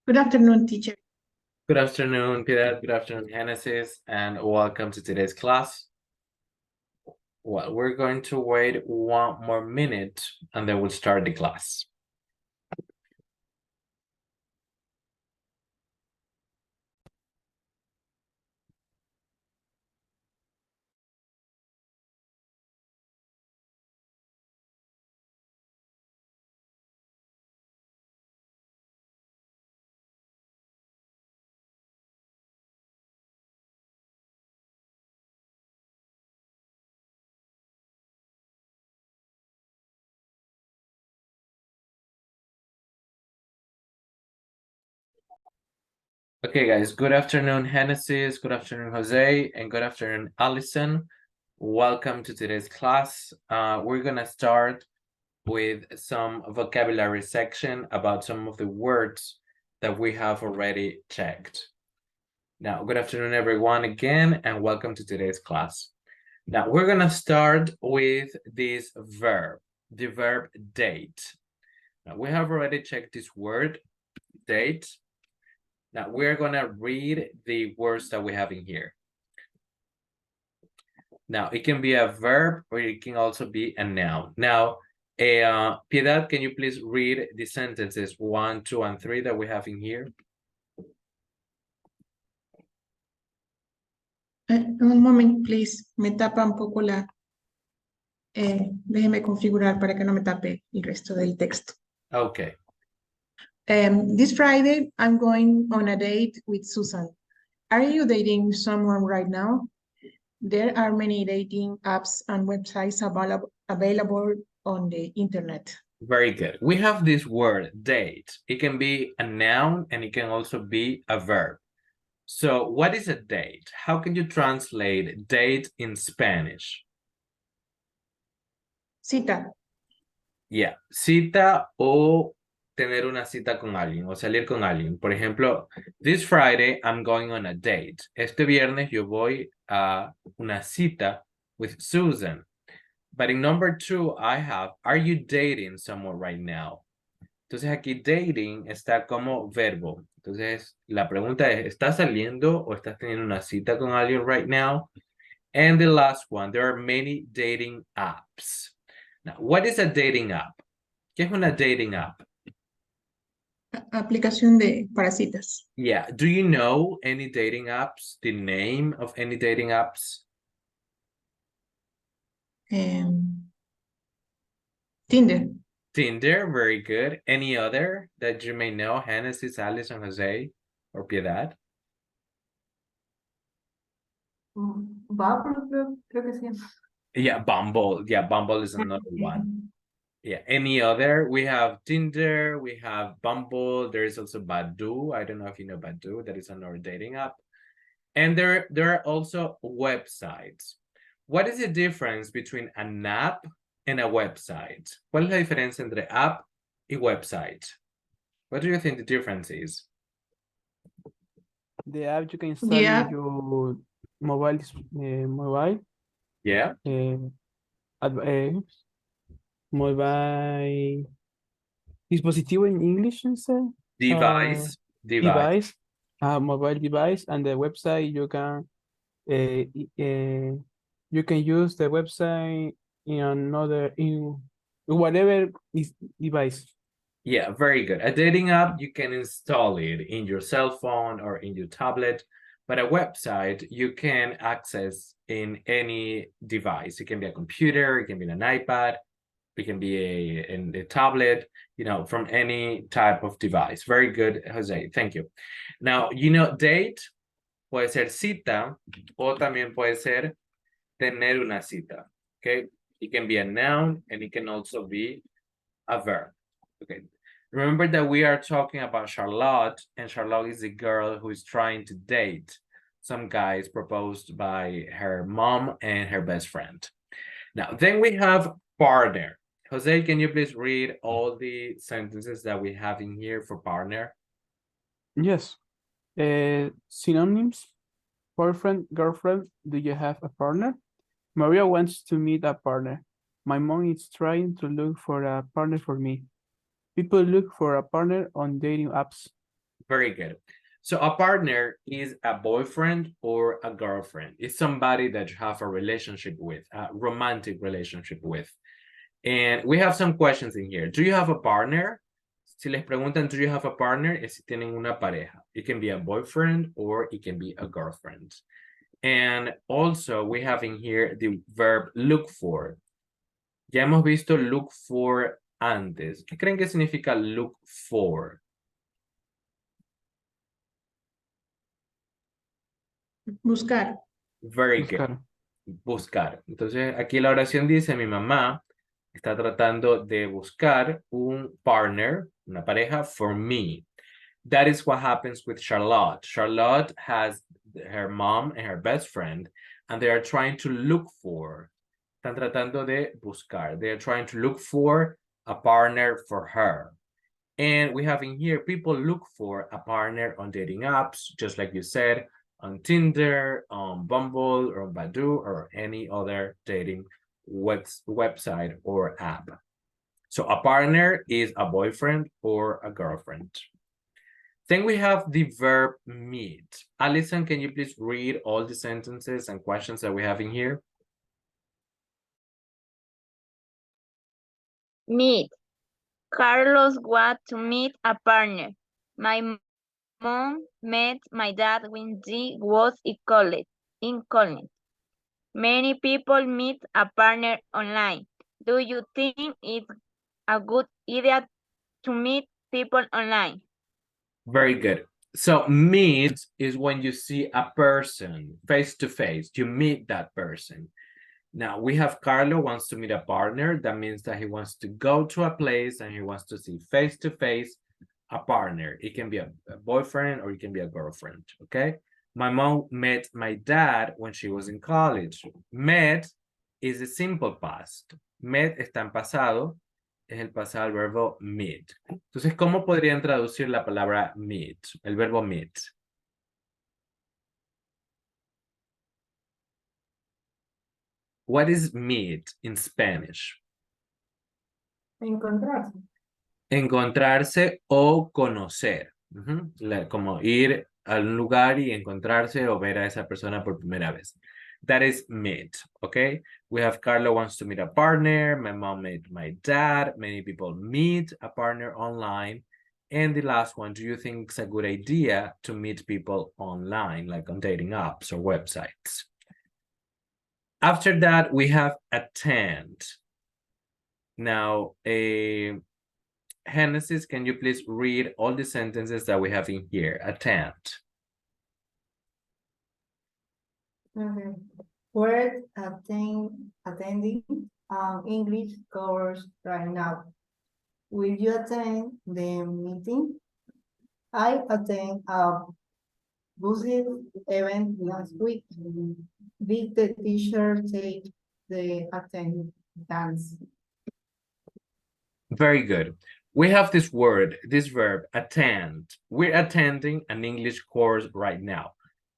Good afternoon, teacher. Good afternoon, Piedad. Good afternoon, Genesis, and welcome to today's class. Well, we're going to wait one more minute and then we'll start the class. Okay, guys, good afternoon, Genesis, good afternoon, Jose, and good afternoon, Allison. Welcome to today's class. We're gonna start with some vocabulary section about some of the words that we have already checked. Now, good afternoon, everyone, again, and welcome to today's class. Now, we're gonna start with this verb, the verb date. Now, we have already checked this word, date. Now we're gonna read the words that we have in here. Now it can be a verb or it can also be a noun. Now, Piedad, can you please read the sentences 1, 2, and 3 that we have in here? Un moment, please. Me tapa un poco la... déjeme configurar para que no me tape el resto del texto. Okay. This Friday, I'm going on a date with Susan. Are you dating someone right now? There are many dating apps and websites available on the internet. Very good. We have this word, date. It can be a noun and it can also be a verb. So what is a date? How can you translate date in Spanish? Cita. Yeah, cita o tener una cita con alguien o salir con alguien. Por ejemplo, this Friday I'm going on a date. Este viernes yo voy a una cita with Susan. But in number 2 I have, are you dating someone right now? Entonces aquí dating está como verbo. Entonces la pregunta es, ¿estás saliendo o estás teniendo una cita con alguien right now? And the last one, there are many dating apps. Now, what is a dating app? ¿Qué es una dating app? Aplicación para citas. Yeah, do you know any dating apps? The name of any dating apps? Tinder. Tinder, very good. Any other that you may know? Genesis, Allison, Jose, or Piedad? Bumble, creo que sí. Yeah, Bumble. Yeah, Bumble is another one. Yeah, any other? We have Tinder, we have Bumble, there is also Badoo. I don't know if you know Badoo, that is another dating app. And there are also websites. What is the difference between an app and a website? ¿Cuál es la diferencia entre app y website? What do you think the difference is? The app you can install in your mobile. Yeah. Mobile dispositivo in English, instead. Device. Mobile device, and the website you can use the website in whatever is device. Yeah, very good. A dating app, you can install it in your cell phone or in your tablet, but a website you can access in any device. It can be a computer, it can be an iPad, it can be in the tablet, you know, from any type of device. Very good, Jose. Thank you. Now, you know, date puede ser cita o también puede ser tener una cita. Okay, it can be a noun and it can also be a verb. Okay, remember that we are talking about Charlotte, and Charlotte is a girl who is trying to date some guys proposed by her mom and her best friend. Now, then we have partner. Jose, can you please read all the sentences that we have in here for partner? Yes. Synonyms: boyfriend, girlfriend. Do you have a partner? Maria wants to meet a partner. My mom is trying to look for a partner for me. People look for a partner on dating apps. Very good. So a partner is a boyfriend or a girlfriend. It's somebody that you have a relationship with, a romantic relationship with. And we have some questions in here. Do you have a partner? Si les preguntan, do you have a partner? Es si tienen una pareja. It can be a boyfriend or it can be a girlfriend. And also we have in here the verb look for. Ya hemos visto look for antes. ¿Qué creen que significa look for? Buscar. Very good. Buscar. Entonces, aquí la oración dice, mi mamá está tratando de buscar un partner, una pareja, for me. That is what happens with Charlotte. Charlotte has her mom and her best friend, and they are trying to look for. Están tratando de buscar. They are trying to look for a partner for her. And we have in here, people look for a partner on dating apps, just like you said, on Tinder, on Bumble, or Badoo, or any other dating website or app. So a partner is a boyfriend or a girlfriend. Then we have the verb meet. Alison, can you please read all the sentences and questions that we have in here? Meet. Carlos wants to meet a partner. My mom met my dad when he was in college. Many people meet a partner online. Do you think it's a good idea to meet people online? Very good. So meet is when you see a person face to face, you meet that person. Now we have Carlo wants to meet a partner. That means that he wants to go to a place and he wants to see face to face a partner. It can be a boyfriend or it can be a girlfriend, okay? My mom met my dad when she was in college. Met is a simple past. Met está en pasado. Es el pasado del verbo meet. Entonces, ¿cómo podrían traducir la palabra meet? El verbo meet. What is meet in Spanish? Encontrarse. Encontrarse o conocer. Como ir a un lugar y encontrarse o ver a esa persona por primera vez. That is meet, okay? We have Carlo wants to meet a partner. My mom met my dad. Many people meet a partner online. And the last one, do you think it's a good idea to meet people online, like on dating apps or websites? After that, we have attend. Now, Genesis, can you please read all the sentences that we have in here? Attend. Okay. We're attending an English course right now. Will you attend the meeting? I attend a Buzzed event last week. Did the teacher take the attendance? Very good. We have this word, this verb, attend. We're attending an English course right now.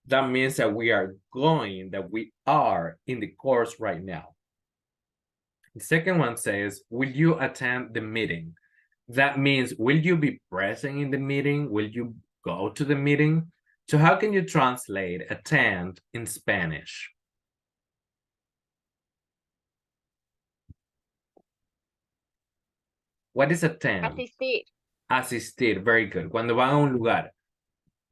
That means that we are in the course right now. The second one says, will you attend the meeting? That means, will you be present in the meeting? Will you go to the meeting? So how can you translate attend in Spanish? What is attend? Asistir. Asistir, very good. Cuando van a un lugar,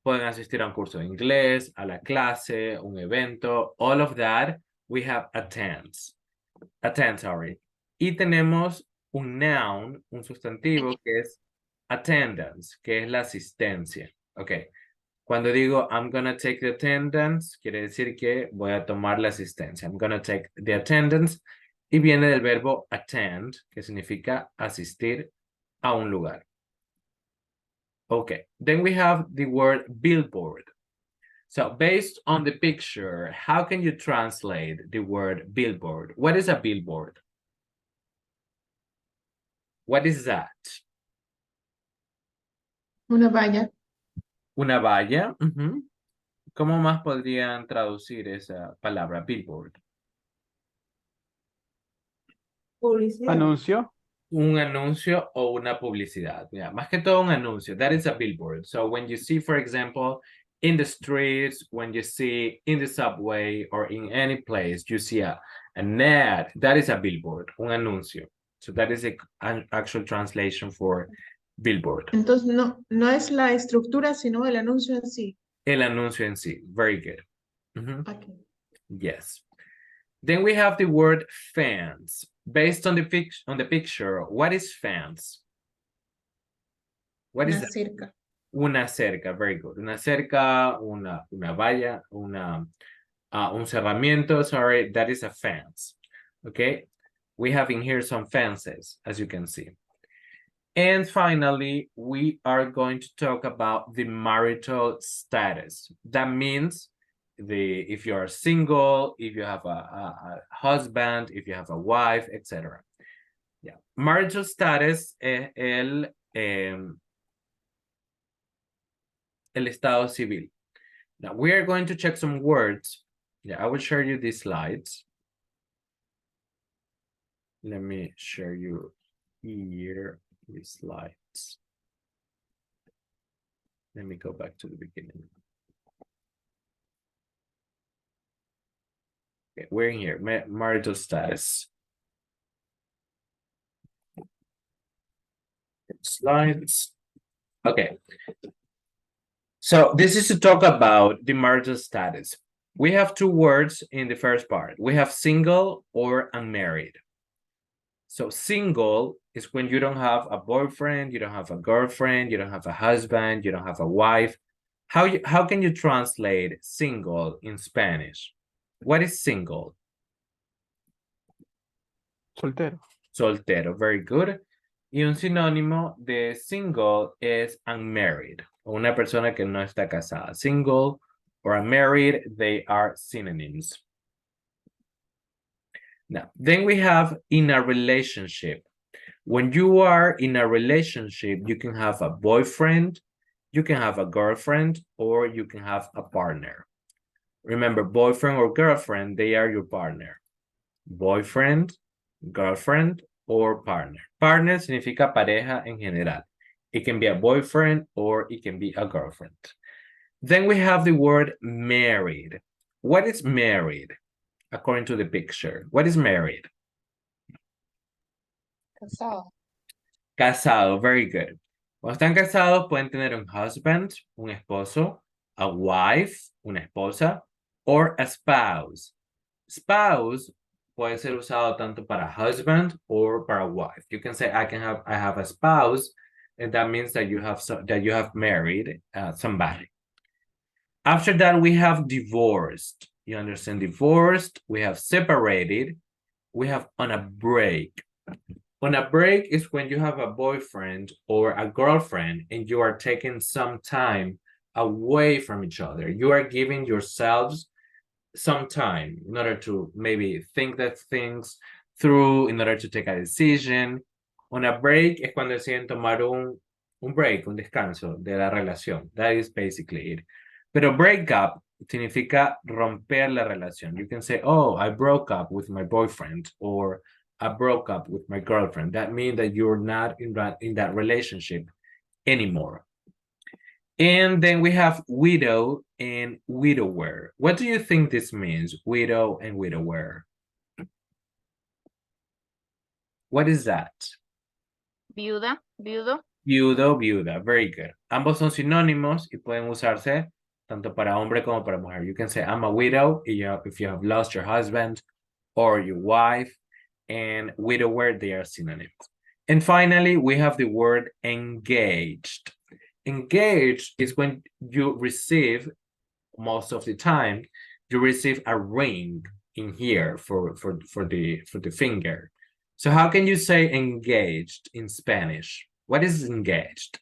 pueden asistir a un curso de inglés, a la clase, un evento, all of that, we have attend, sorry. Y tenemos un noun, un sustantivo que es attendance, que es la asistencia. Ok. Cuando digo I'm gonna take the attendance, quiere decir que voy a tomar la asistencia. I'm gonna take the attendance. Y viene del verbo attend, que significa asistir a un lugar. Okay, then we have the word billboard. So based on the picture, how can you translate the word billboard? What is a billboard? What is that? Una valla. Una valla. ¿Cómo más podrían traducir esa palabra billboard? Publicidad. Anuncio. Un anuncio o una publicidad. Yeah, más que todo un anuncio. That is a billboard. So when you see, for example, in the streets, when you see in the subway or in any place, you see an ad, that is a billboard, un anuncio. So that is an actual translation for billboard. Entonces, no es la estructura, sino el anuncio en sí. El anuncio en sí. Very good. Okay. Yes. Then we have the word fans. Based on the picture, what is fans? What is Una that? cerca. Una cerca, very good. Una cerca, una valla, un cerramiento, sorry, that is a fence. Okay, we have in here some fences, as you can see. And finally, we are going to talk about the marital status. That means if you are single, if you have a husband, if you have a wife, etc. Yeah, marital status es el estado civil. Now we are going to check some words. Yeah, I will share you these slides. Let me share you here these slides. Let me go back to the beginning. Okay, we're in here, marital status. Slides. Okay. So this is to talk about the marital status. We have two words in the first part. We have single or unmarried. So single is when you don't have a boyfriend, you don't have a girlfriend, you don't have a husband, you don't have a wife. How can you translate single in Spanish? What is single? Soltero. Soltero, very good. Y un sinónimo de single es unmarried, o una persona que no está casada. Single or unmarried, they are synonyms. Now, then we have in a relationship. When you are in a relationship, you can have a boyfriend, you can have a girlfriend, or you can have a partner. Remember, boyfriend or girlfriend, they are your partner. Boyfriend, girlfriend, or partner. Partner significa pareja en general. It can be a boyfriend or it can be a girlfriend. Then we have the word married. What is married? According to the picture, what is married? Casado. Casado, very good. Cuando están casados pueden tener un husband, un esposo, a wife, una esposa, or a spouse. Spouse puede ser usado tanto para husband or para wife. You can say I have a spouse, and that means that you have married somebody. After that, we have divorced. You understand? Divorced. We have separated. We have on a break. On a break is when you have a boyfriend or a girlfriend and you are taking some time away from each other. You are giving yourselves some time in order to maybe think that things through, in order to take a decision. On a break es cuando deciden tomar un break, un descanso de la relación. That is basically it. Pero break up significa romper la relación. You can say, oh, I broke up with my boyfriend, or I broke up with my girlfriend. That means that you're not in that relationship anymore. And then we have widow and widower. What do you think this means, widow and widower? What is that? Viuda, viudo. Viudo, viuda. Very good. Ambos son sinónimos y pueden usarse tanto para hombre como para mujer. You can say, I'm a widow if you have lost your husband or your wife. And widower, they are synonyms. And finally, we have the word engaged. Engaged is when you receive, most of the time, you receive a ring in here for the finger. So how can you say engaged in Spanish? What is engaged?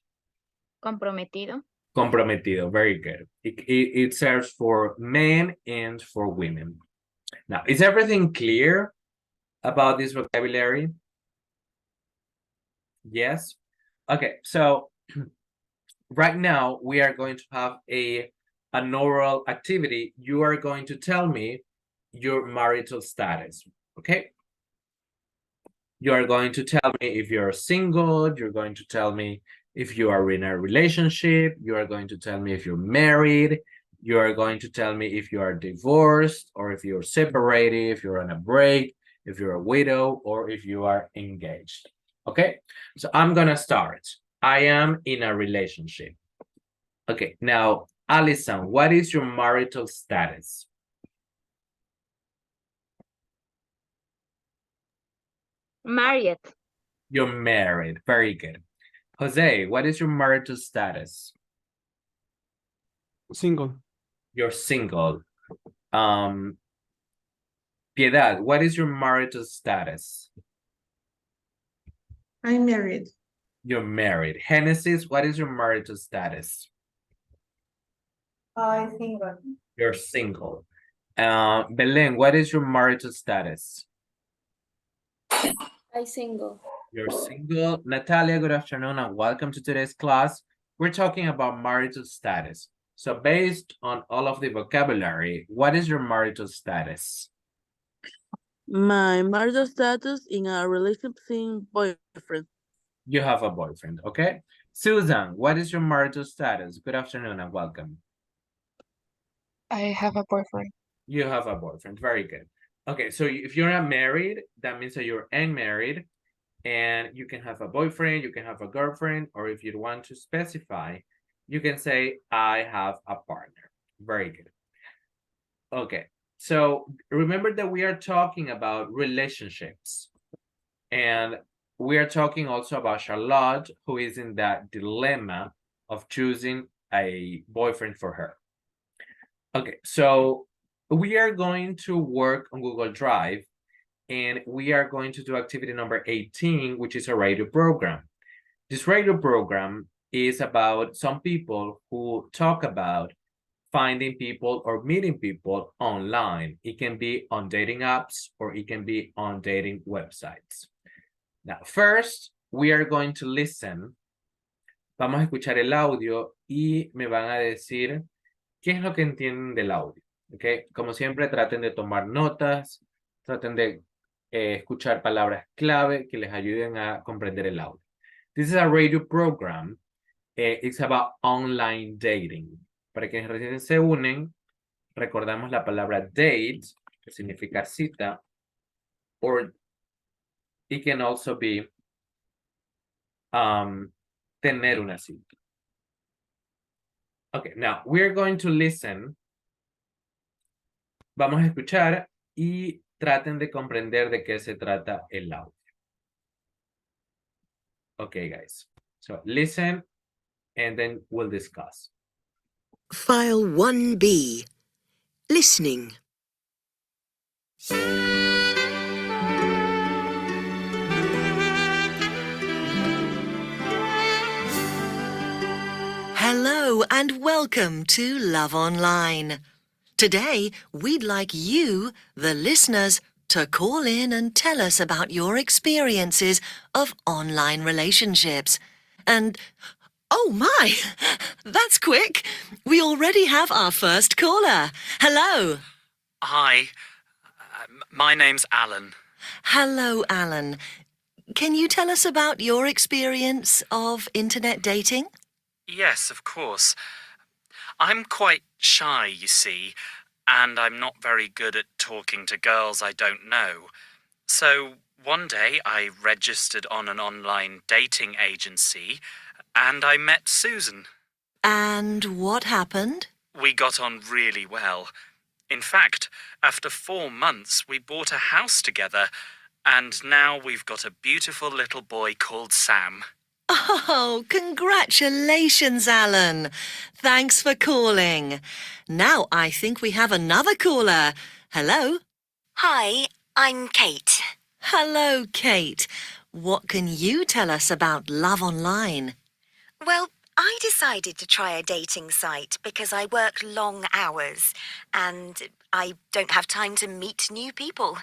Comprometido. Comprometido, very good. It serves for men and for women. Now, is everything clear about this vocabulary? Yes? Okay, so right now we are going to have an oral activity. You are going to tell me your marital status, okay? You are going to tell me if you're single. You're going to tell me if you are in a relationship. You are going to tell me if you're married. You are going to tell me if you are divorced or if you're separated, if you're on a break, if you're a widow, or if you are engaged. Okay, so I'm gonna start. I am in a relationship. Okay, now, Alison, what is your marital status? Married. You're married. Very good. Jose, what is your marital status? Single. You're single. Piedad, what is your marital status? I'm married. You're married. Genesis, what is your marital status? I think You're single. Belen, what is your marital status? I single. You're single. Natalia, good afternoon and welcome to today's class. We're talking about marital status. So based on all of the vocabulary, what is your marital status? My marital status in a relationship since boyfriend. You have a boyfriend, okay? Susan, what is your marital status? Good afternoon and welcome. I have a boyfriend. You have a boyfriend, very good. Okay, so if you're not married, that means that you're unmarried and you can have a boyfriend, you can have a girlfriend, or if you want to specify, you can say, I have a partner. Very good. Okay, so remember that we are talking about relationships. And we are talking also about Charlotte, who is in that dilemma of choosing a boyfriend for her. Okay, so we are going to work on Google Drive, and we are going to do activity number 18, which is a radio program. This radio program is about some people who talk about finding people or meeting people online. It can be on dating apps or it can be on dating websites. Now, first, we are going to listen. Vamos a escuchar el audio y me van a decir qué es lo que entienden del audio. ¿Okay? Como siempre, traten de tomar notas, traten de escuchar palabras clave que les ayuden a comprender el audio. This is a radio program. It's about online dating. Para quienes recién se unen, recordamos la palabra date, que significa cita, or it can also be tener una cita. Okay, now we're going to listen. Vamos a escuchar y traten de comprender de qué se trata el audio. Okay, guys. So listen and then we'll discuss. File 1B. Listening. Hello and welcome to Love Online. Today, we'd like you, the listeners, to call in and tell us about your experiences of online relationships. And, oh my, that's quick. We already have our first caller. Hello. Hi, my name's Alan. Hello, Alan. Can you tell us about your experience of internet dating? Yes, of course. I'm quite shy, you see, and I'm not very good at talking to girls I don't know. So one day I registered on an online dating agency and I met Susan. And what happened? We got on really well. In fact, after 4 months, we bought a house together, and now we've got a beautiful little boy called Sam. Oh, congratulations, Alan. Thanks for calling. Now I think we have another caller. Hello? Hi, I'm Kate. Hello, Kate. What can you tell us about Love Online? Well, I decided to try a dating site because I work long hours and I don't have time to meet new people.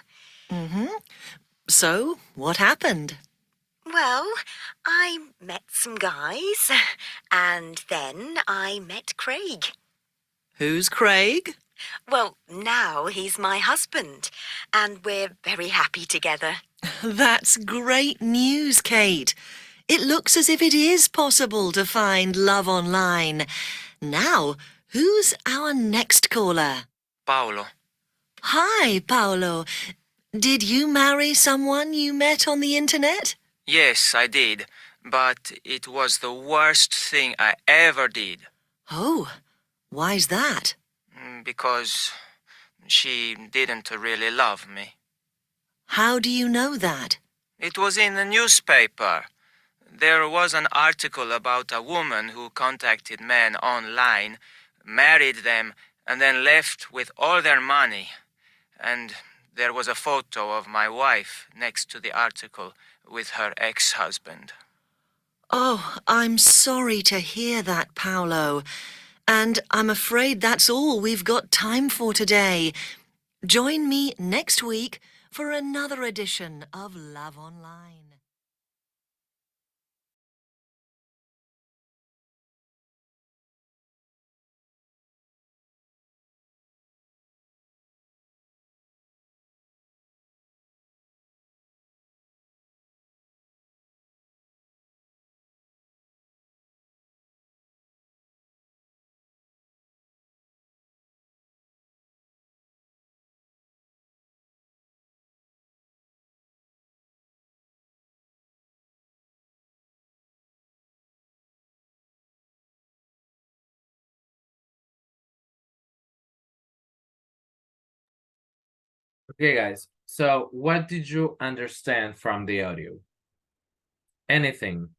So, what happened? Well, I met some guys and then I met Craig. Who's Craig? Well, now he's my husband, and we're very happy together. That's great news, Kate. It looks as if it is possible to find love online. Now, who's our next caller? Paolo. Hi, Paolo. Did you marry someone you met on the internet? Yes, I did, but it was the worst thing I ever did. Oh, why's that? Because she didn't really love me. How do you know that? It was in the newspaper. There was an article about a woman who contacted men online, married them, and then left with all their money. And there was a photo of my wife next to the article with her ex-husband. Oh, I'm sorry to hear that, Paolo. And I'm afraid that's all we've got time for today. Join me next week for another edition of Love Online. Okay, guys. So what did you understand from the audio? Anything?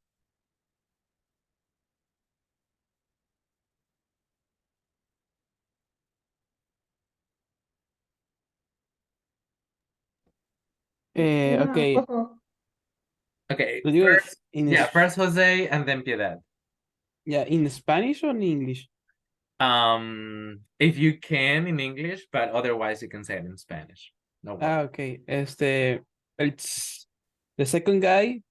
Okay. Okay, Lo digo first, in first Jose and then Piedad. Yeah, in Spanish or in English? If you can in English, but otherwise you can say it in Spanish. No worries. Okay. It's the second guy.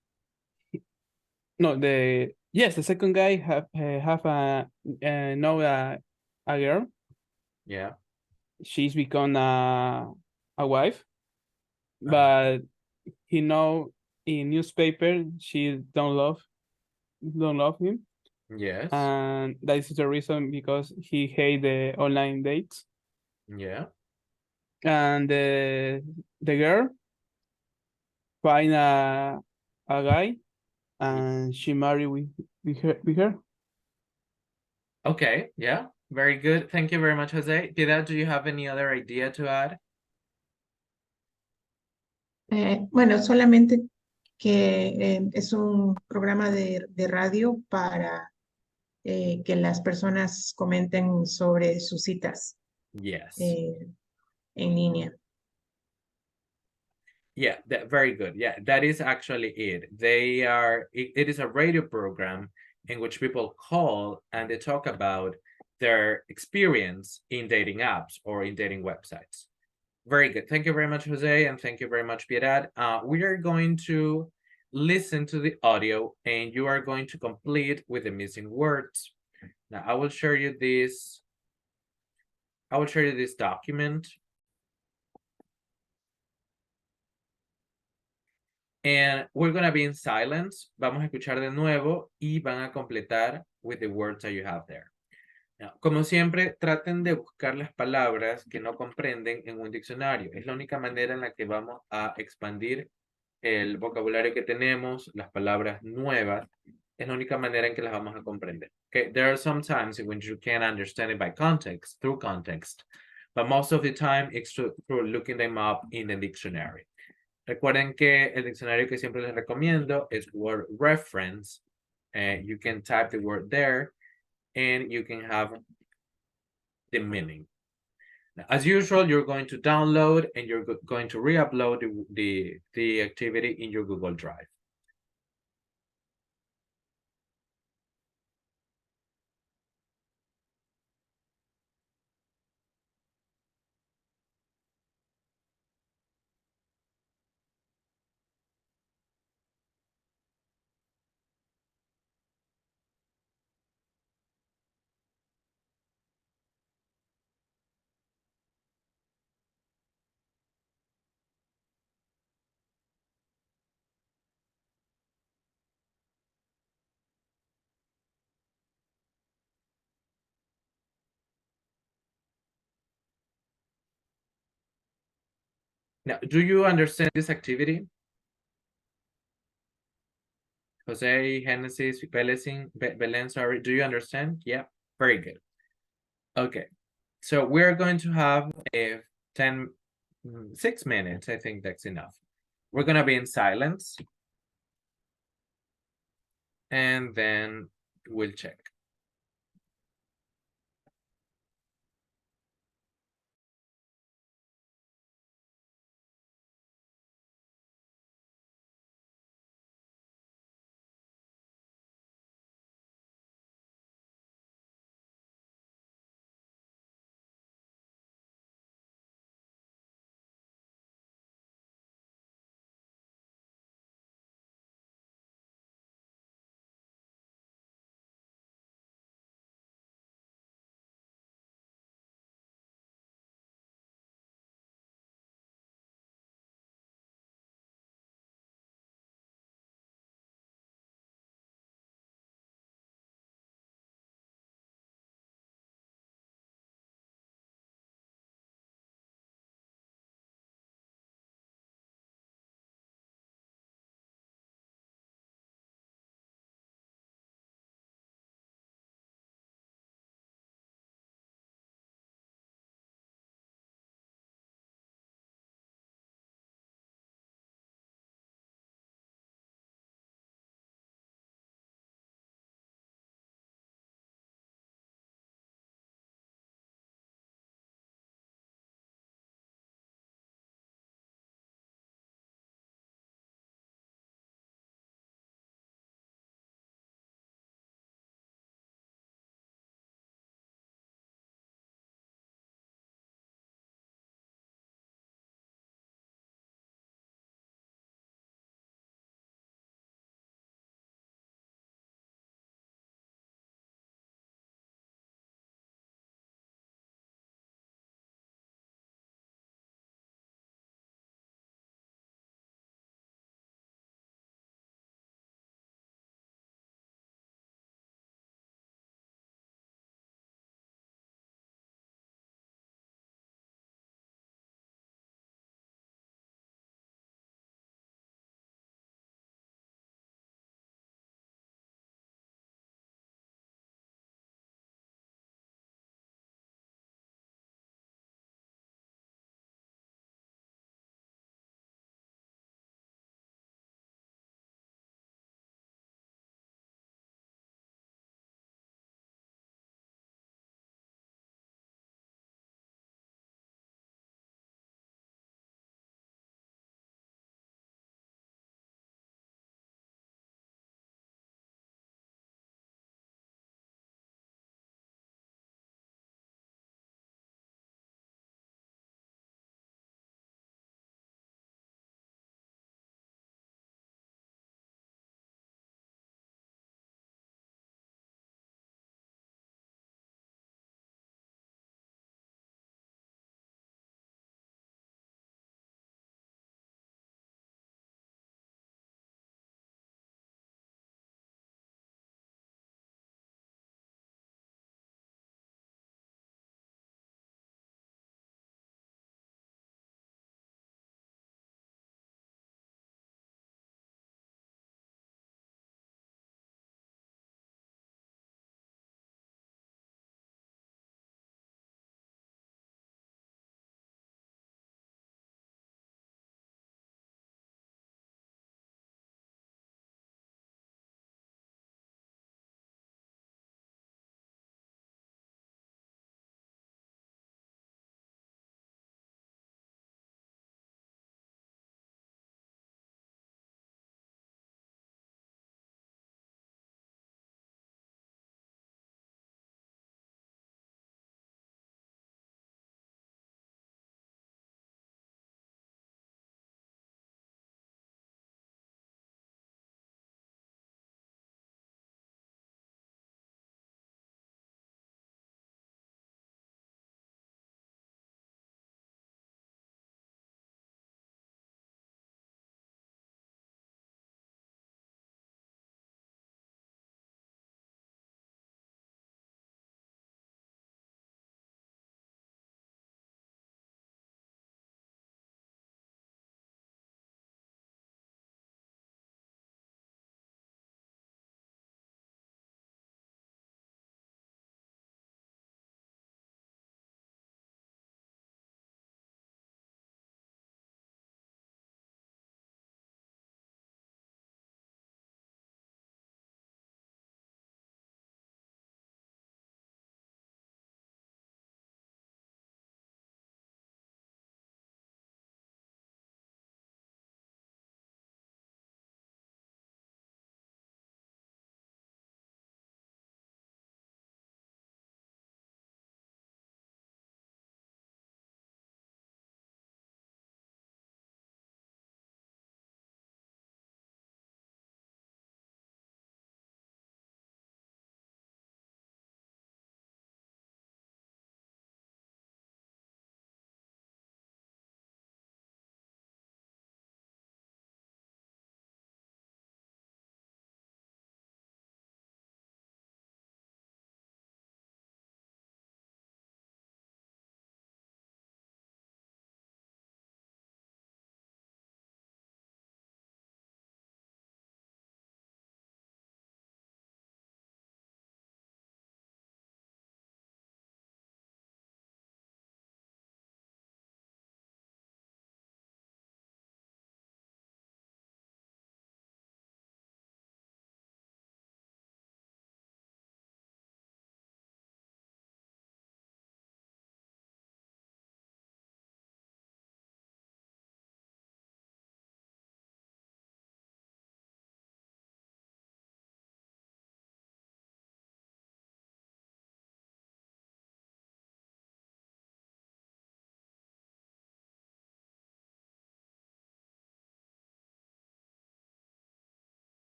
No, the second guy have know a girl. Yeah. She's become a wife, but he know in newspaper she don't love him. Yes. And that is the reason because he hate the online dates. Yeah. And the girl find a guy and she married with her. Okay, yeah, very good. Thank you very much, Jose. Piedad, do you have any other idea to add? Bueno, solamente que es un programa de radio para que las personas comenten sobre sus citas Yes. en línea. Yeah, very good. Yeah, that is actually it. It is a radio program in which people call and they talk about their experience in dating apps or in dating websites. Very good. Thank you very much, Jose, and thank you very much, Piedad. We are going to listen to the audio and you are going to complete with the missing words. Now, I will share you this document. And we're going to be in silence. Vamos a escuchar de nuevo y van a completar with the words that you have there. Now, como siempre, traten de buscar las palabras que no comprenden en un diccionario. Es la única manera en la que vamos a expandir el vocabulario que tenemos, las palabras nuevas. Es la única manera en que las vamos a comprender. Okay, there are some times in which you can understand it by context, through context, but most of the time it's through looking them up in the dictionary. Recuerden que el diccionario que siempre les recomiendo es word reference. You can type the word there and you can have the meaning. Now, as usual, you're going to download and you're going to re-upload the activity in your Google Drive. Now, do you understand this activity? Jose, Genesis, Belen, sorry, do you understand? Yeah, very good. Okay, so we're going to have a 6 minutes. I think that's enough. We're gonna be in silence. And then we'll check.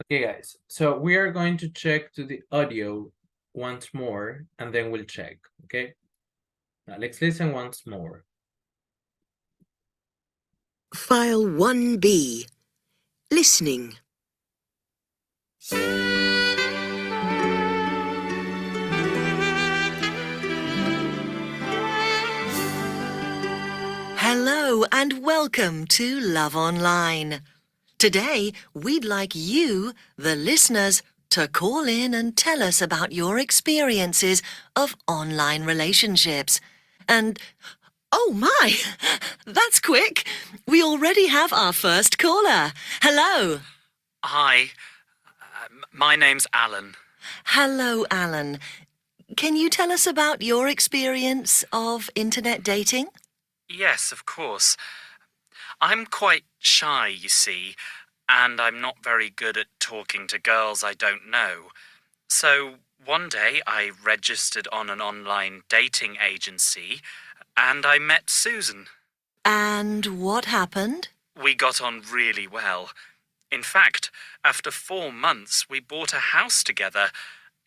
Okay, guys, so we are going to check to the audio once more, and then we'll check, okay? Now let's listen once more. File 1B. Listening. Hello and welcome to Love Online. Today, we'd like you, the listeners, to call in and tell us about your experiences of online relationships. And, oh my, that's quick. We already have our first caller. Hello. Hi, my name's Alan. Hello, Alan. Can you tell us about your experience of internet dating? Yes, of course. I'm quite shy, you see, and I'm not very good at talking to girls I don't know. So one day I registered on an online dating agency and I met Susan. And what happened? We got on really well. In fact, after 4 months, we bought a house together,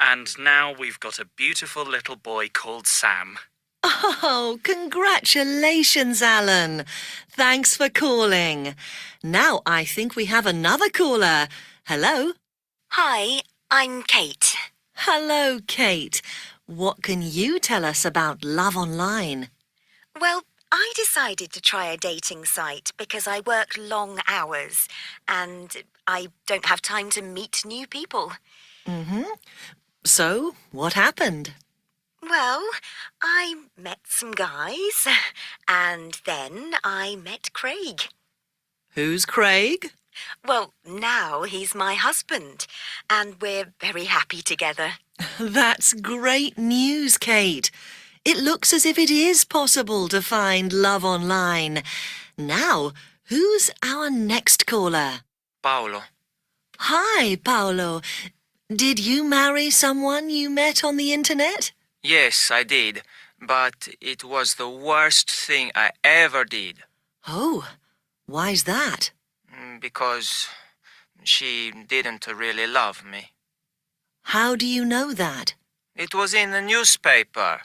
and now we've got a beautiful little boy called Sam. Oh, congratulations, Alan. Thanks for calling. Now I think we have another caller. Hello? Hi, I'm Kate. Hello, Kate. What can you tell us about Love Online? Well, I decided to try a dating site because I work long hours and I don't have time to meet new people. So, what happened? Well, I met some guys and then I met Craig. Who's Craig? Well, now he's my husband and we're very happy together. That's great news, Kate. It looks as if it is possible to find love online. Now, who's our next caller? Paolo. Hi, Paolo. Did you marry someone you met on the internet? Yes, I did, but it was the worst thing I ever did. Oh, why's that? Because she didn't really love me. How do you know that? It was in the newspaper.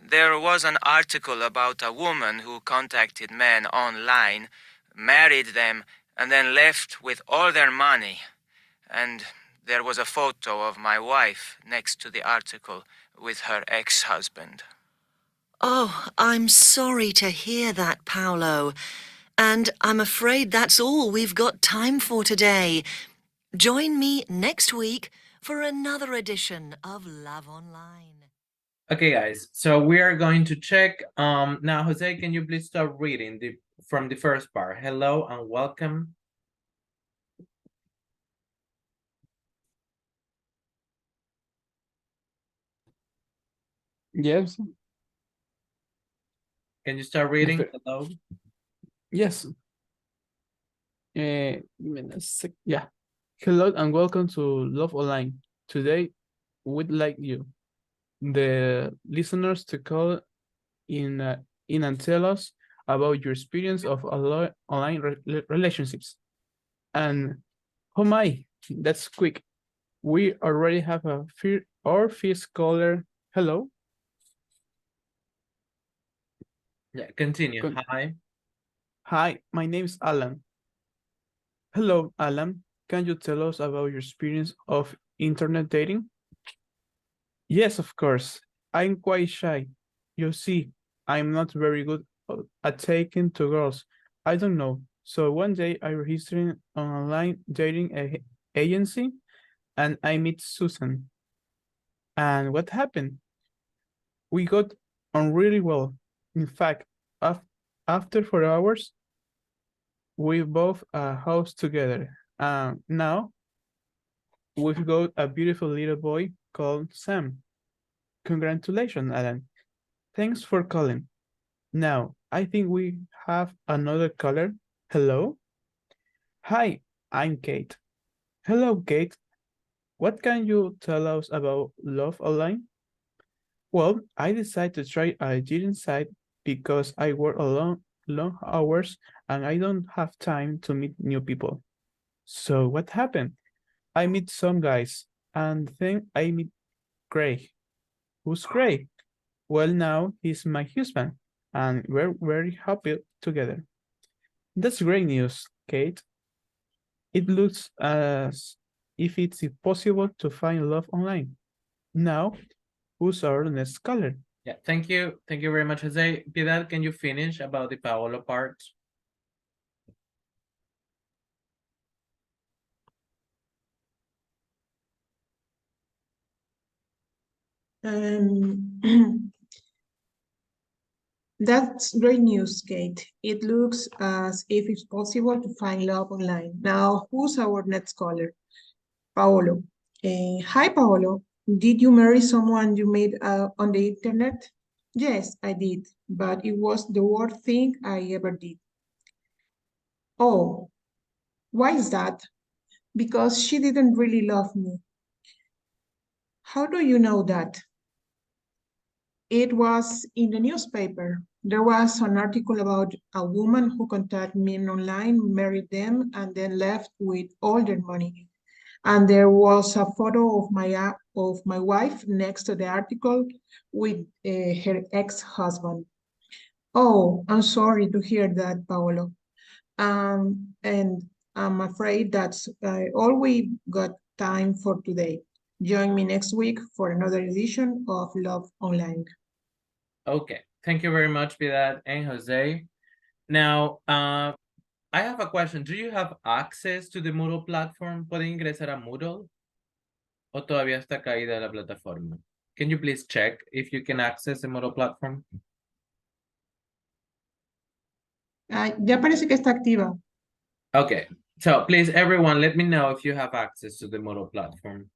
There was an article about a woman who contacted men online, married them, and then left with all their money. And there was a photo of my wife next to the article with her ex-husband. Oh, I'm sorry to hear that, Paolo. And I'm afraid that's all we've got time for today. Join me next week for another edition of Love Online. Okay, guys, so we are going to check. Now, Jose, can you please start reading from the first part? Hello and welcome. Yes. Can you start reading? Hello. Yes. Give me a sec. Yeah. Hello and welcome to Love Online. Today, we'd like you, the listeners, to call in and tell us about your experience of online relationships. And oh my, that's quick. We already have our first caller. Hello. Yeah, continue. Hi. Hi, my name is Alan. Hello, Alan. Can you tell us about your experience of internet dating? Yes, of course. I'm quite shy. You see, I'm not very good at taking to girls. I don't know. So one day I registered an online dating agency and I met Susan. And what happened? We got on really well. In fact, after 4 hours, we bought a house together. Now we've got a beautiful little boy called Sam. Congratulations, Alan. Thanks for calling. Now, I think we have another caller. Hello? Hi, I'm Kate. Hello, Kate. What can you tell us about Love Online? Well, I decided to try a dating site because I work long hours and I don't have time to meet new people. So what happened? I meet some guys, and then I meet Craig. Who's Craig? Well, now he's my husband, and we're very happy together. That's great news, Kate. It looks as if it's impossible to find love online. Now, who's our next caller? Yeah, thank you. Thank you very much, Jose. Piedad, can you finish about the Paolo part? That's great news, Kate. It looks as if it's possible to find love online. Now, who's our next caller? Paolo. Hi, Paolo. Did you marry someone you met on the internet? Yes, I did, but it was the worst thing I ever did. Oh, why is that? Because she didn't really love me. How do you know that? It was in the newspaper. There was an article about a woman who contacted men online, married them, and then left with all their money. And there was a photo of my wife next to the article with her ex-husband. Oh, I'm sorry to hear that, Paolo. And I'm afraid that's all we got time for today. Join me next week for another edition of Love Online. Okay, thank you very much, Piedad and Jose. Now, I have a question. Do you have access to the Moodle platform? ¿Pueden ingresar a Moodle? ¿O todavía está caída la plataforma? Can you please check if you can access the Moodle platform? Ya parece que está activa. Okay, so please, everyone, let me know if you have access to the Moodle platform.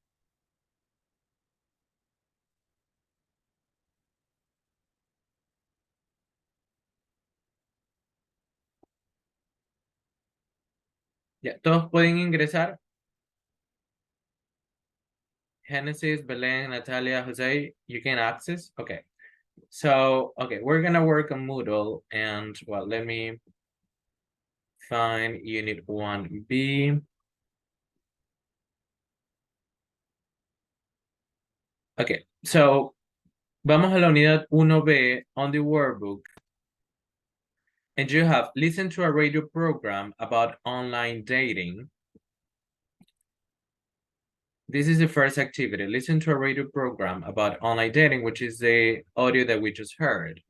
Yeah, todos pueden ingresar. Genesis, Belen, Natalia, Jose, you can access? Okay. So, okay, we're gonna work on Moodle and, well, let me find Unit 1B. Okay, so vamos a la unidad 1B on the workbook. And you have listened to a radio program about online dating. This is the first activity. Listen to a radio program about online dating, which is the audio that we just heard.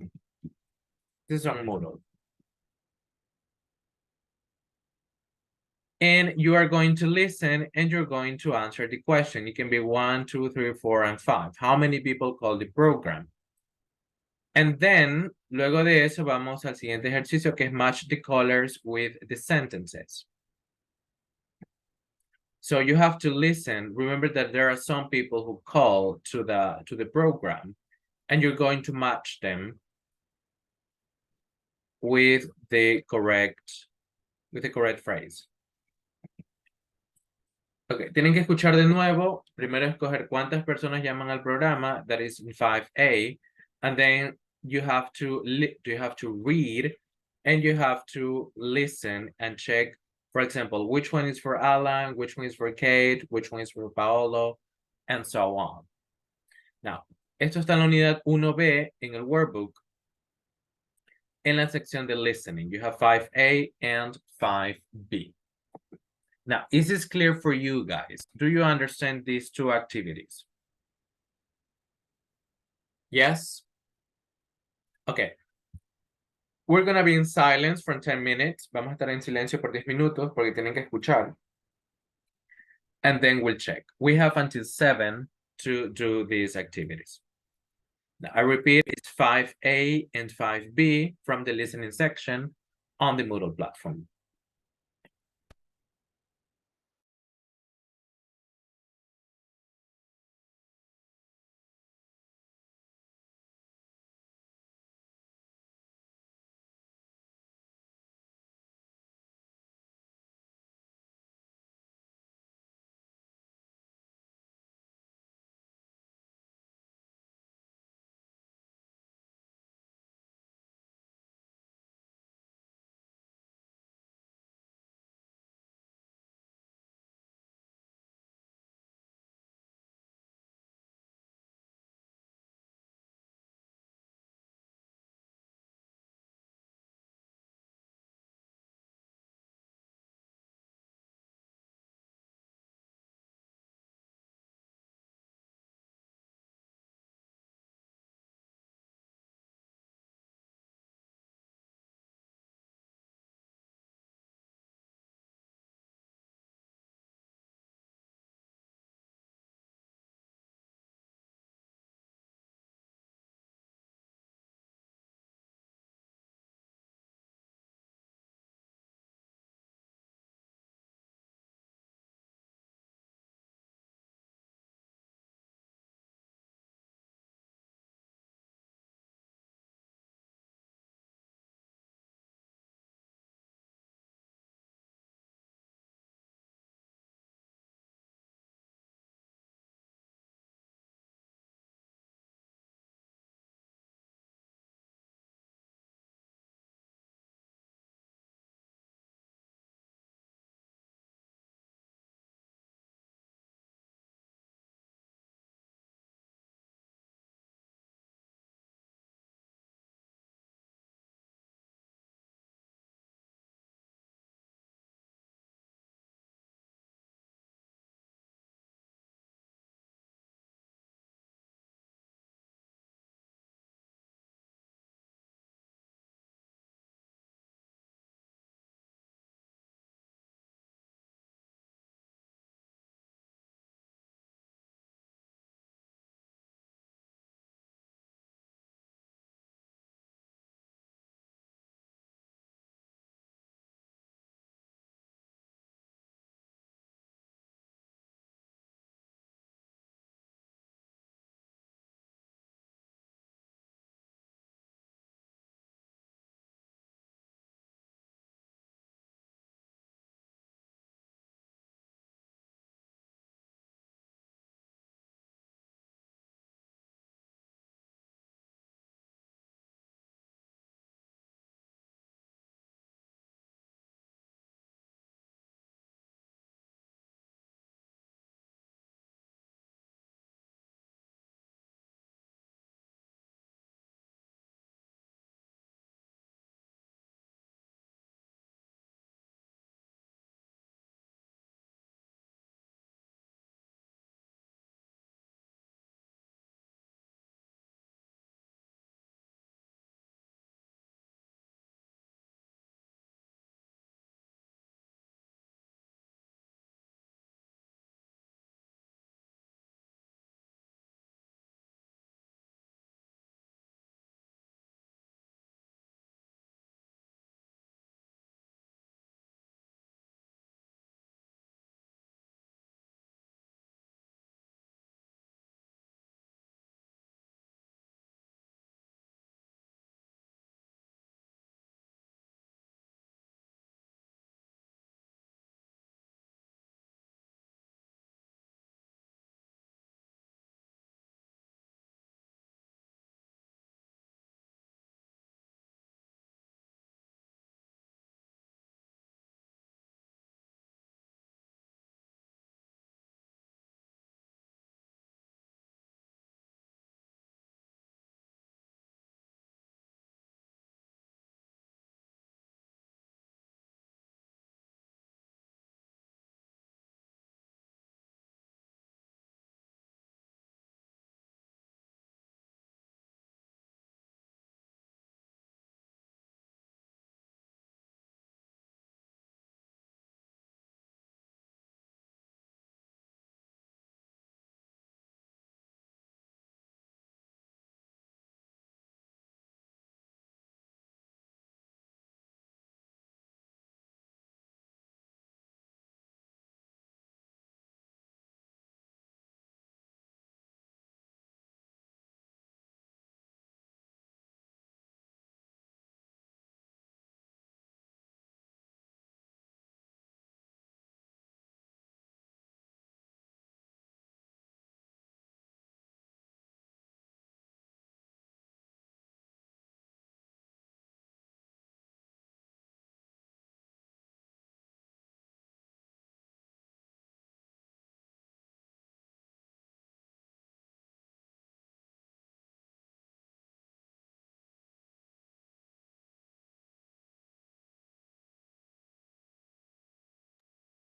This is on Moodle. And you are going to listen and you're going to answer the question. It can be 1, 2, 3, 4, and 5. How many people call the program? And then, luego de eso, vamos al siguiente ejercicio, que es match the colors with the sentences. So you have to listen. Remember that there are some people who call to the program, and you're going to match them with the correct phrase. Okay, tienen que escuchar de nuevo. Primero escoger cuántas personas llaman al programa. That is in 5A, and then you have to read, and you have to listen and check. For example, which one is for Alan, which one is for Kate, which one is for Paolo, and so on. Now, esto está en la unidad 1B en el workbook. En la sección de listening, you have 5A and 5B. Now, is this clear for you guys? Do you understand these two activities? Yes? Okay. We're going to be in silence for 10 minutes. Vamos a estar en silencio por 10 minutos porque tienen que escuchar. And then we'll check. We have until 7 to do these activities. Now, I repeat, it's 5A and 5B from the listening section on the Moodle platform.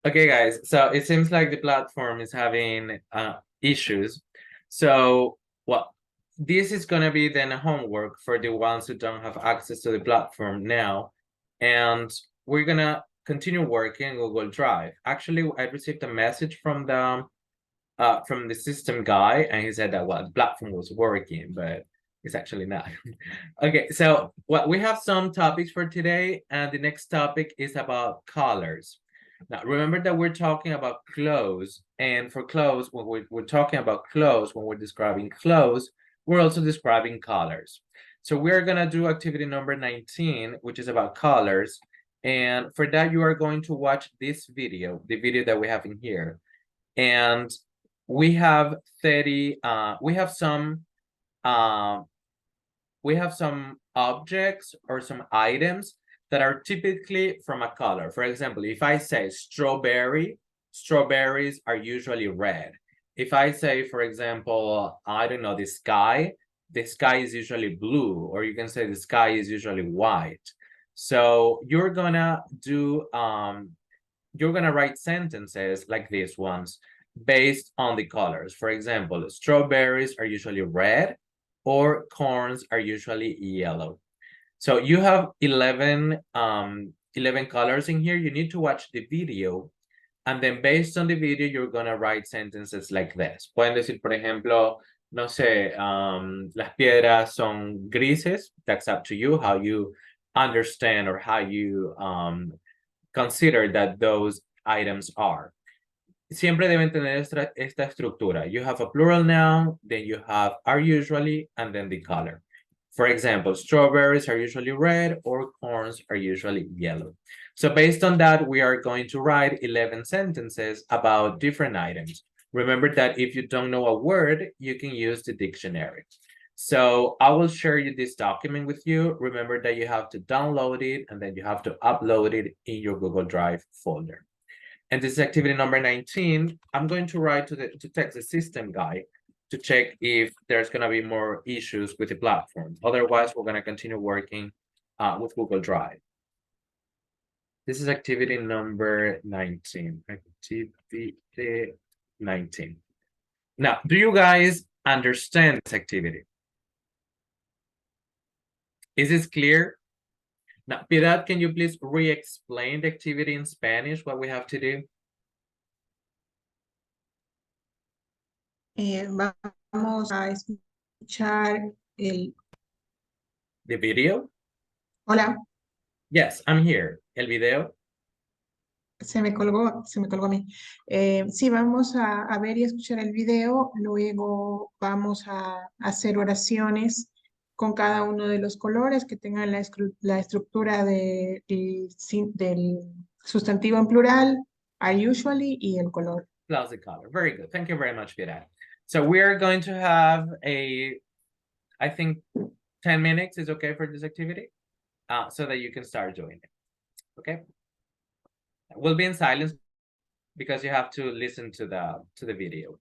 Okay, guys, so it seems like the platform is having issues. So, well, this is gonna be then a homework for the ones who don't have access to the platform now. And we're gonna continue working in Google Drive. Actually, I received a message from the system guy, and he said that, well, the platform was working, but it's actually not. Okay, so well, we have some topics for today, and the next topic is about colors. Now, remember that we're talking about clothes, and for clothes, when we're talking about clothes, when we're describing clothes, we're also describing colors. So we're gonna do activity number 19, which is about colors. And for that, you are going to watch this video, the video that we have in here. And we have 30, we have some objects or some items that are typically from a color. For example, if I say strawberry, strawberries are usually red. If I say, for example, I don't know, the sky is usually blue, or you can say the sky is usually white. So you're gonna write sentences like these ones based on the colors. For example, strawberries are usually red, or corns are usually yellow. So you have 11 colors in here. You need to watch the video, and then based on the video, you're gonna write sentences like this. Pueden decir, por ejemplo, no sé, las piedras son grises. That's up to you, how you understand or how you consider that those items are. Siempre deben tener esta estructura. You have a plural noun, then you have are usually, and then the color. For example, strawberries are usually red, or corns are usually yellow. So based on that, we are going to write 11 sentences about different items. Remember that if you don't know a word, you can use the dictionary. So I will share you this document with you. Remember that you have to download it, and then you have to upload it in your Google Drive folder. And this is activity number 19. I'm going to write to text the system guy to check if there's going to be more issues with the platform. Otherwise, we're going to continue working with Google Drive. This is activity number 19. Activity 19. Now, do you guys understand this activity? Is this clear? Now, Piedad, can you please re-explain the activity in Spanish, what we have to do? Vamos a escuchar el... The video? Hola, Yes, I'm here. El video? se me colgó a mí. Sí, vamos a ver y escuchar el video, luego vamos a hacer oraciones con cada uno de los colores que tengan la estructura del sustantivo en plural, are usually y el color. Plus the color. Very good. Thank you very much, Piedad. So we're going to have I think 10 minutes is okay for this activity, so that you can start doing it. Okay? We'll be in silence because you have to listen to the video.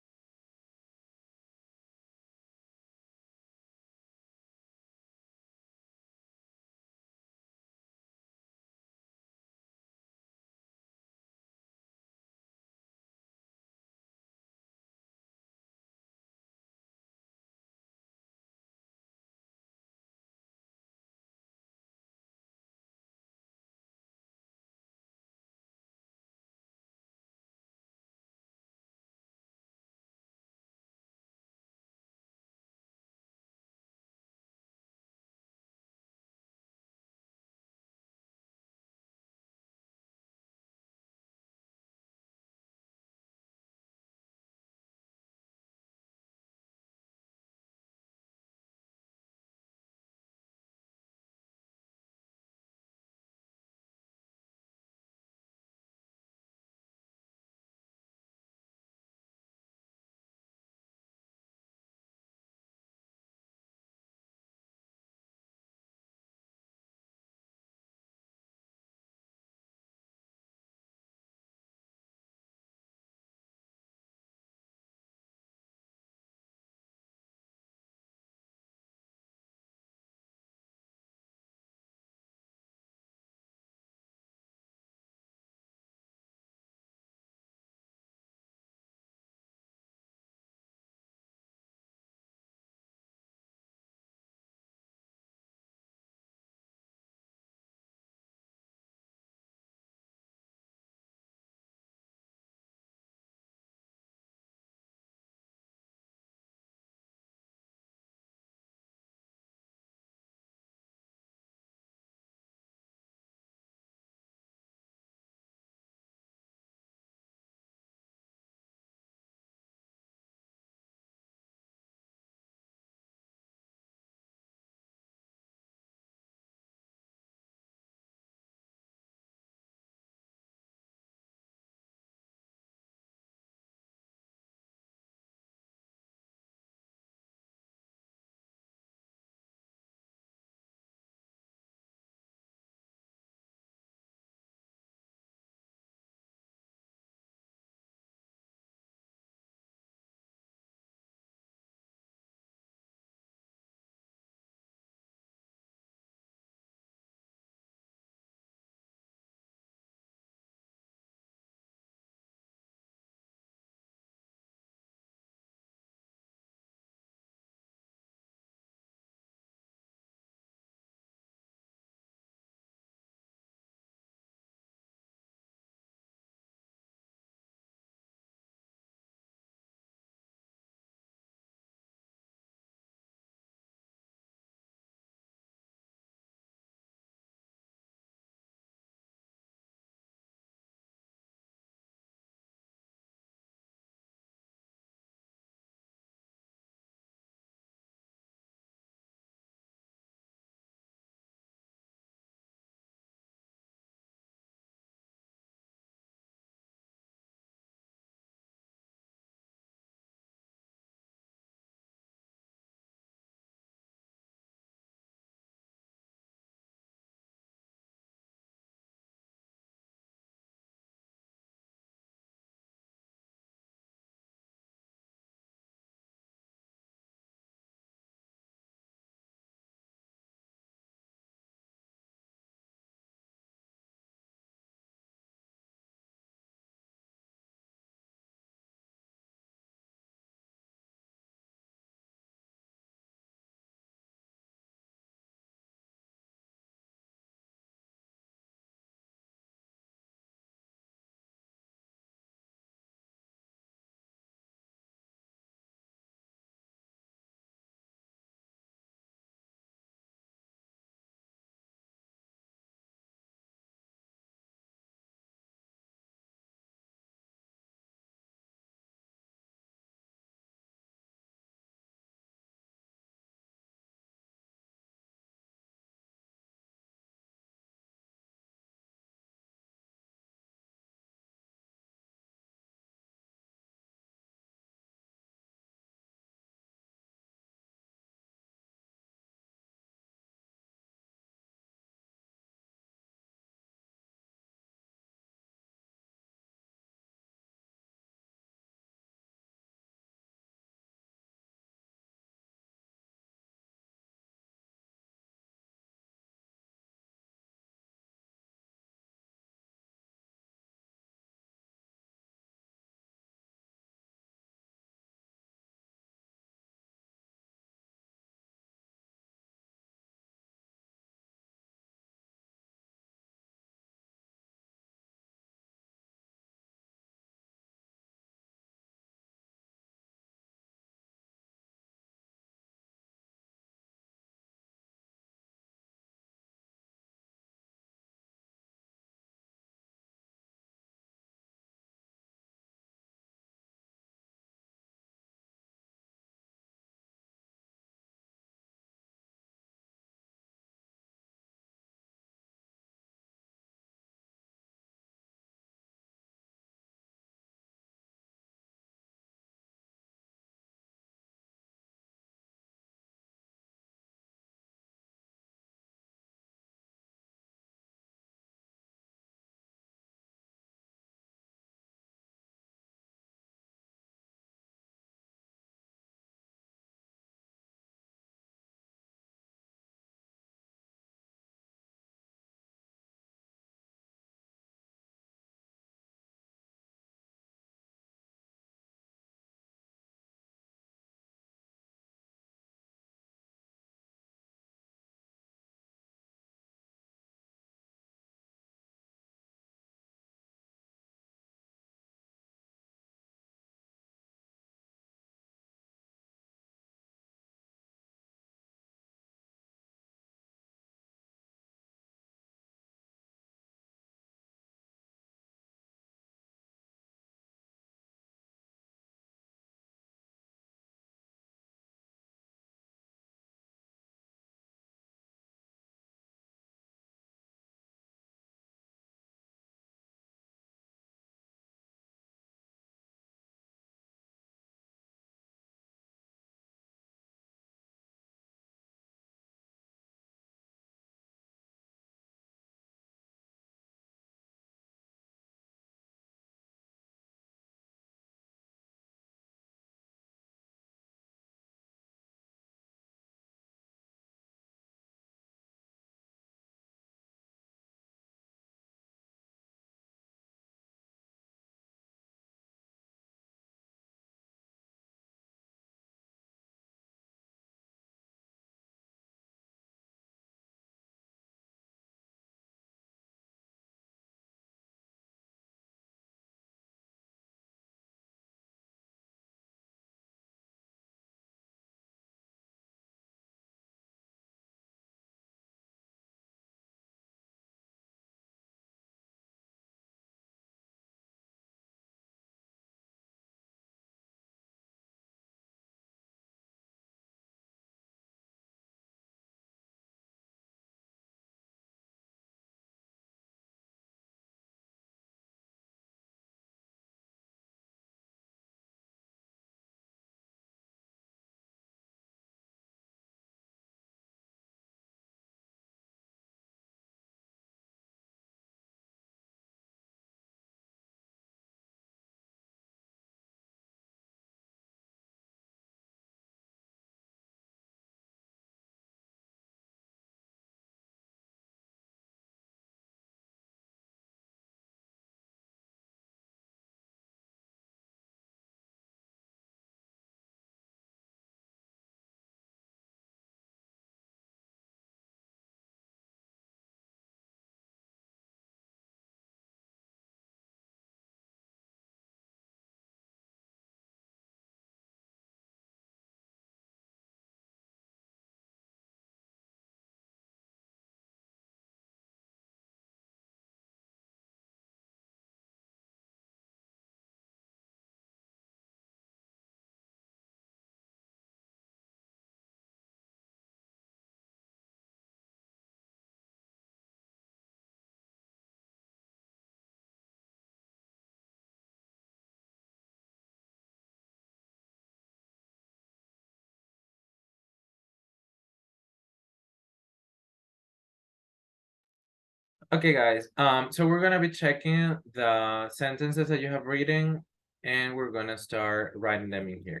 Okay, guys. So we're gonna be checking the sentences that you have reading, and we're gonna start writing them in here.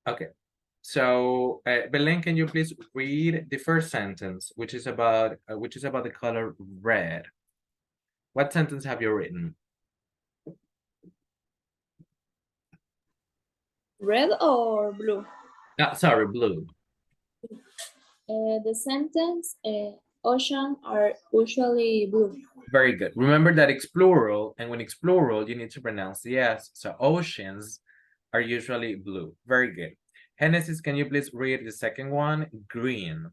Okay. So, Belen, can you please read the first sentence, which is about the color red? What sentence have you written? Red or blue? Sorry, blue. The sentence, ocean are usually blue. Very good. Remember that it's plural, and when it's plural, you need to pronounce the S. So oceans are usually blue. Very good. Genesis, can you please read the second one? Green.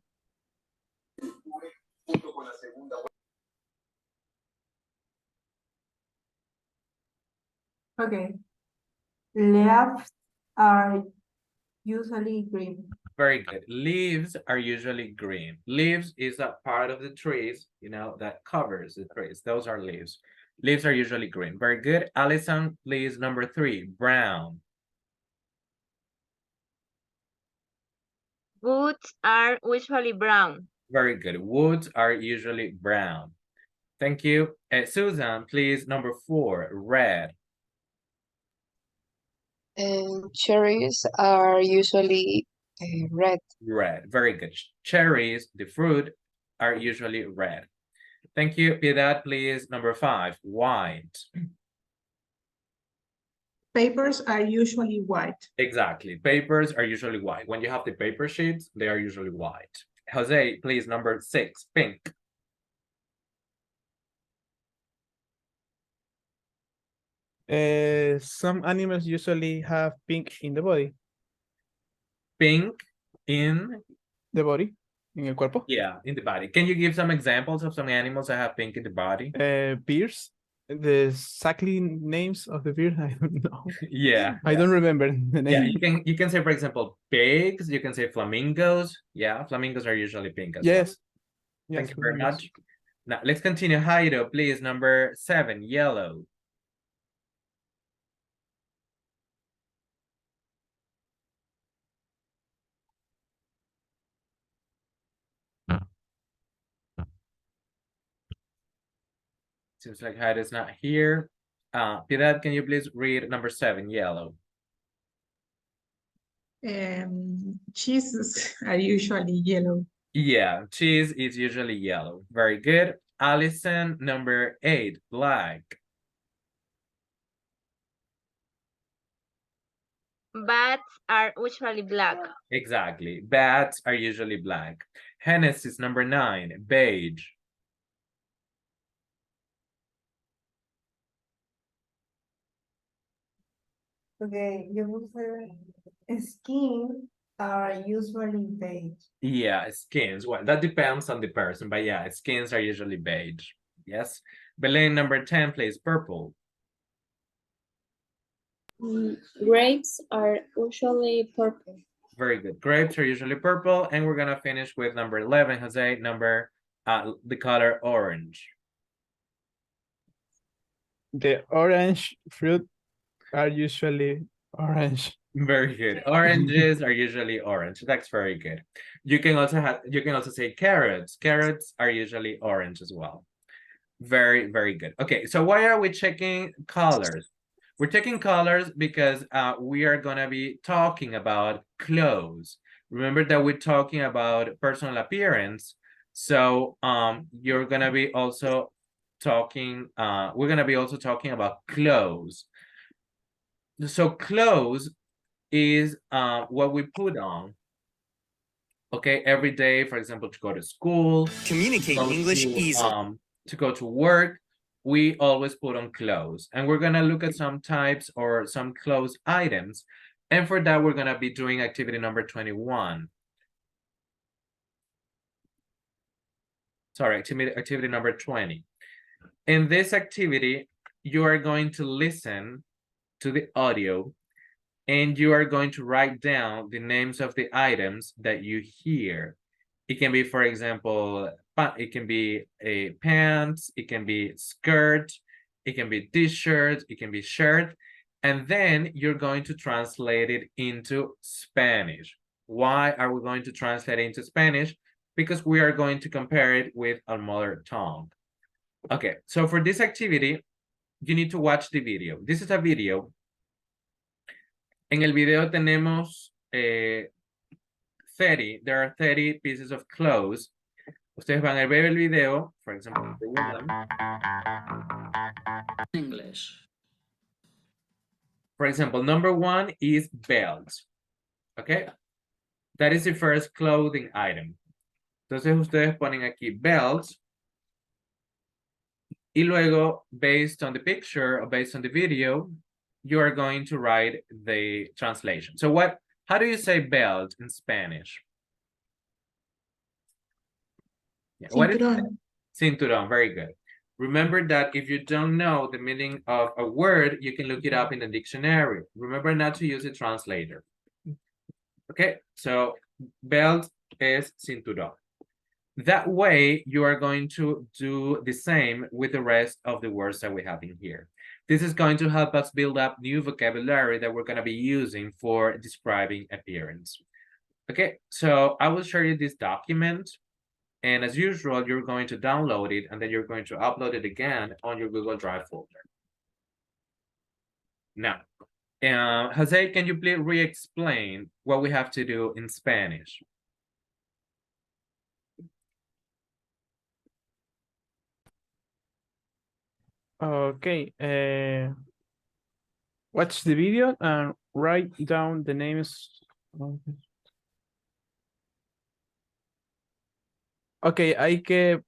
Okay. Leaves are usually green. Very good. Leaves are usually green. Leaves is a part of the trees, that covers the trees. Those are leaves. Leaves are usually green. Very good. Allison, please, number 3, brown. Boots are usually brown. Very good. Woods are usually brown. Thank you. Susan, please, number 4, red. And cherries are usually red. Red. Very good. Cherries, the fruit, are usually red. Thank you. Piedad, please, number 5, white. Papers are usually white. Exactly. Papers are usually white. When you have the paper sheets, they are usually white. Jose, please, number 6, pink. Some animals usually have pink in the body. Pink in the body, in el cuerpo. Yeah, in the body. Can you give some examples of some animals that have pink in the body? Bears. The exactly names of the beer, I don't know. Yeah. I don't remember the name. Yeah, you can say, for example, pigs. You can say flamingos. Yeah, flamingos are usually pink as well. Yes. Thank you very much. Now let's continue. Jairo, please, number 7, yellow. Seems like Jairo's not here. Piedad, can you please read number 7, yellow? Cheeses are usually yellow. Yeah, cheese is usually yellow. Very good. Allison, number 8, black. Bats are usually black. Exactly. Bats are usually black. Genesis, number 9, beige. Okay, you would say skin are usually beige. Yeah, skins. Well, that depends on the person, but yeah, skins are usually beige. Yes. Belen, number 10, please, purple. Grapes are usually purple. Very good. Grapes are usually purple, and we're gonna finish with number 11, Jose, the color orange. The orange fruit are usually orange. Very good. Oranges are usually orange. That's very good. You can also say carrots. Carrots are usually orange as well. Very, very good. Okay, so why are we checking colors? We're checking colors because we are gonna be talking about clothes. Remember that we're talking about personal appearance. So you're gonna be also talking, we're gonna be also talking about clothes. So clothes is what we put on, okay, every day, for example, to go to school, communicate English easily, to go to work, we always put on clothes. And we're gonna look at some types or some clothes items, and for that we're gonna be doing activity number 21. Sorry, activity number 20. In this activity, you are going to listen to the audio, and you are going to write down the names of the items that you hear. It can be, for example, it can be a pants, it can be skirt, it can be t-shirt, it can be shirt, and then you're going to translate it into Spanish. Why are we going to translate it into Spanish? because we are going to compare it with our mother tongue. Okay, so for this activity, you need to watch the video. This is a video. En el video tenemos 30, there are 30 pieces of clothes. Ustedes van a ver el video, for example, the woman. English. For example, number 1 is belt. Okay, that is the first clothing item. Entonces ustedes ponen aquí belt. Y luego, based on the picture or based on the video, you are going to write the translation. So how do you say belt in Spanish? Yeah, what is Cinturón. Cinturón, very good. Remember that if you don't know the meaning of a word, you can look it up in the dictionary. Remember not to use a translator. Okay, so belt is cinturón. That way, you are going to do the same with the rest of the words that we have in here. This is going to help us build up new vocabulary that we're going to be using for describing appearance. Okay, so I will show you this document. And as usual, you're going to download it and then you're going to upload it again on your Google Drive folder. Now, Jose, can you please re-explain what we have to do in Spanish? Okay, watch the video and write down the names. Okay, hay que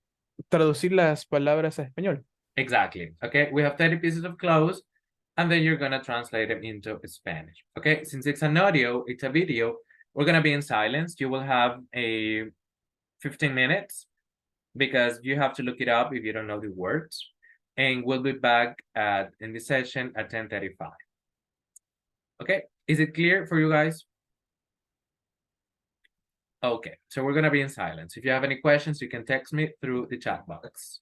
traducir las palabras a español. Exactly. Okay, we have 30 pieces of clothes, and then you're gonna translate them into Spanish. Okay, since it's an audio, it's a video, we're gonna be in silence. You will have a 15 minutes because you have to look it up if you don't know the words. And we'll be back in the session at 10:35. Okay, is it clear for you guys? Okay, so we're gonna be in silence. If you have any questions, you can text me through the chat box.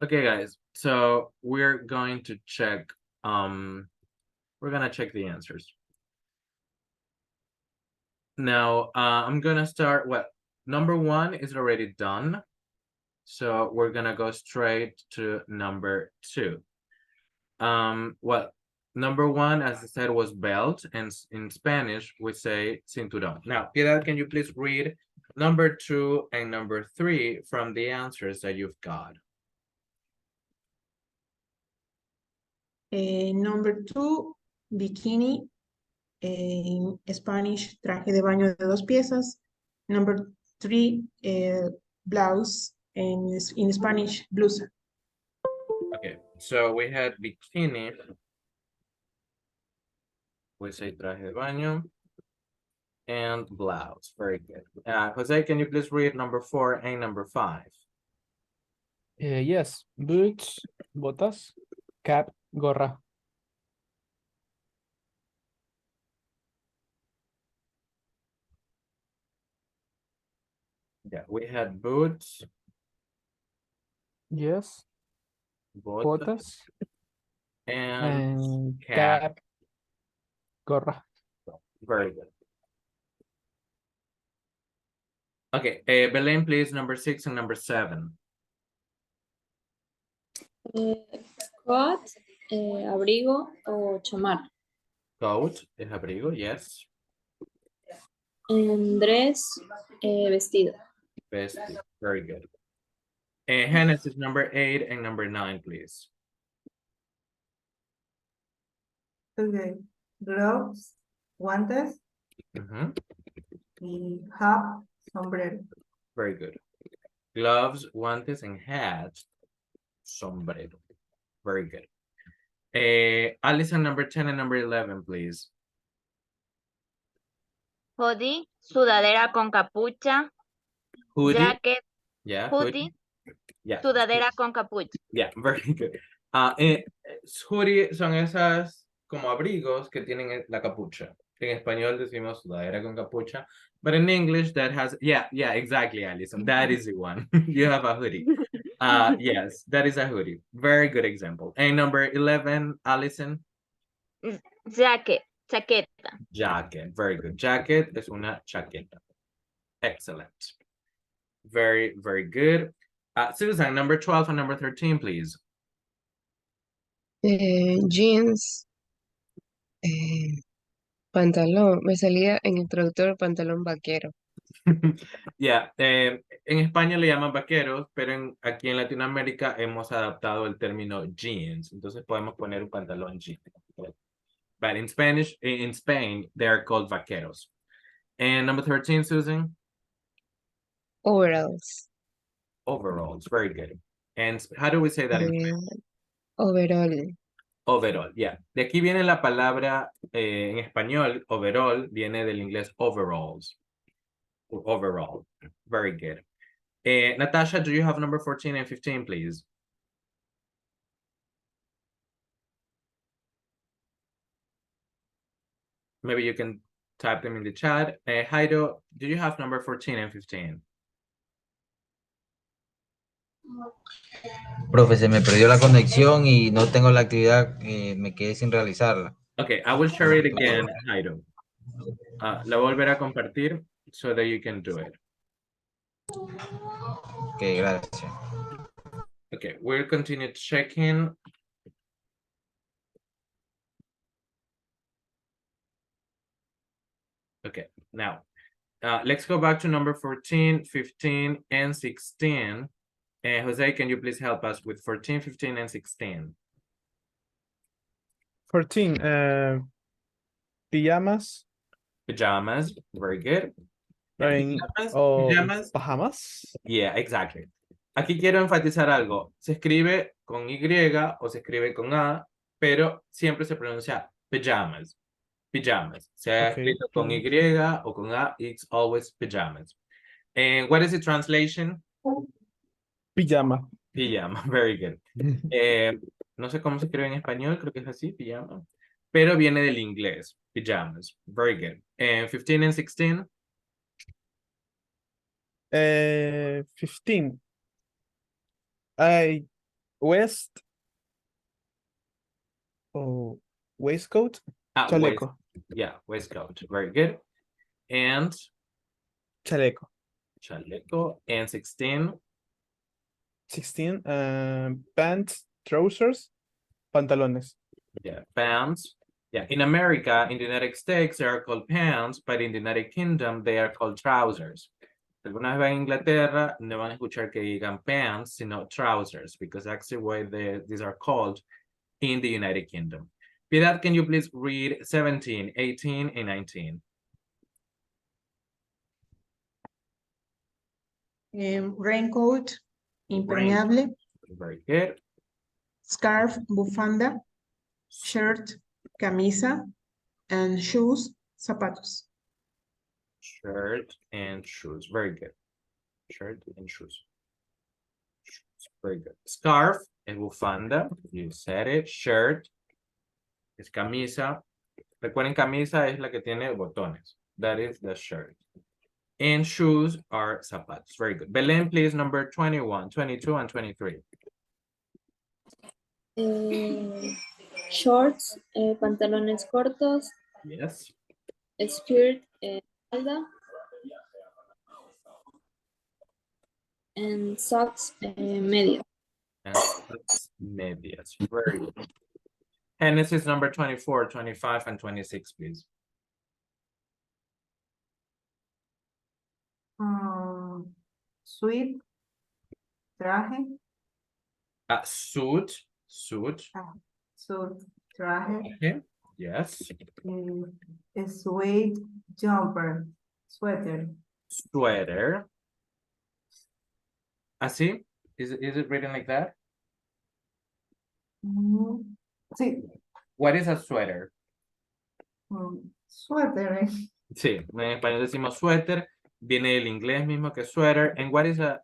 Okay, guys, so we're going to check, we're gonna check the answers. Now, I'm gonna start, well, number 1 is already done. So we're gonna go straight to number 2. Well, number 1, as I said, was belt, and in Spanish, we say cinturón. Now, Piedad, can you please read number 2 and number 3 from the answers that you've got? Number 2, bikini. In Spanish, traje de baño de 2 piezas. Number 3, blouse. And in Spanish, blusa. Okay, so we had bikini. We say traje de baño. And blouse. Very good. Jose, can you please read number 4 and number 5? Yes, boots, botas, cap, gorra. Yeah, we had boots. Yes, botas, and cap, cap. gorra. Very good. Okay, Belén, please, number 6 and number 7. Coat, abrigo o chamar. Coat, es abrigo, yes. Dress, vestido. Vestido, very good. Genesis, number 8 and number 9, please. Okay, gloves, guantes, Mhm. y hat, sombrero. Very good. Gloves, guantes, and hat. Sombrero. Very good. Alison, number 10 and number 11, please. Hoodie, sudadera con capucha. Hoodie. Jacket, Yeah. hoodie, Yeah. sudadera con capucha. Yeah, very good. Hoodie son esas como abrigos que tienen la capucha. En español decimos sudadera con capucha, but in English that has, yeah, exactly, Alison. That is the one. You have a hoodie. Yes, that is a hoodie. Very good example. And number 11, Alison? Jacket, chaqueta. Jacket, very good. Jacket es una chaqueta. Excellent. Very, very good. Susan, number 12 and number 13, please. Jeans, pantalón, me salía en el traductor pantalón vaquero. Yeah, en España le llaman vaqueros, pero aquí en Latinoamérica hemos adaptado el término jeans. Entonces podemos poner un pantalón jeans. But in Spanish, in Spain, they are called vaqueros. And number 13, Susan? Overalls. Overalls, very good. And how do we say that in Overall. Overall, yeah. De aquí viene la palabra en español, overall, viene del inglés overalls. Overall, very good. Natasha, do you have number 14 and 15, please? Maybe you can type them in the chat. Jairo, do you have number 14 and 15? Profe, se me perdió la conexión y no tengo la actividad, me quedé sin realizarla. Okay, I will share it again, Jairo. La volver a compartir so that you can do it. Okay, gracias. Okay, we'll continue checking. Okay, now let's go back to number 14, 15, and 16. Jose, can you please help us with 14, 15, and 16? 14, pijamas. Pajamas, very good. Pajamas. Pajamas. Yeah, exactly. Aquí quiero enfatizar algo. Se escribe con Y o se escribe con A, pero siempre se pronuncia pajamas. Pajamas. Se ha escrito con Y o con A, it's always pajamas. And what is the translation? Pijama. Pijama, very good. No sé cómo se escribe en español, creo que es así, pijama. Pero viene del inglés, pajamas. Very good. And 15 and 16? 15. I West. Oh, waistcoat. Waist, Chaleco. yeah, waistcoat. Very good. And Chaleco. chaleco. And 16. 16. Pants, trousers, pantalones. Yeah, pants. Yeah, in America, in the United States, they are called pants, but in the United Kingdom, they are called trousers. Alguna vez van a Inglaterra, no van a escuchar que digan pants, sino trousers, because that's the way these are called in the United Kingdom. Piedad, can you please read 17, 18, and 19? Raincoat, impermeable, Very good. scarf, bufanda, shirt, camisa, and shoes, zapatos. Shirt and shoes. Very good. Shirt and shoes. Very good. Scarf es bufanda. You said it. Shirt es camisa. Recuerden, camisa es la que tiene botones. That is the shirt. And shoes are zapatos. Very good. Belén, please, number 21, 22, and 23. Shorts, pantalones cortos, Yes. skirt, falda, and socks, medias. And socks, medias. Very good. Genesis number 24, 25, and 26, please. Suit, traje, Suit. suit, traje, Okay. Yes. suede, jumper, sweater. Sweater. Así? Is it written like that? Sí. What is a sweater? Suéter. Sí, en español decimos suéter, viene del inglés mismo que sweater. And what is a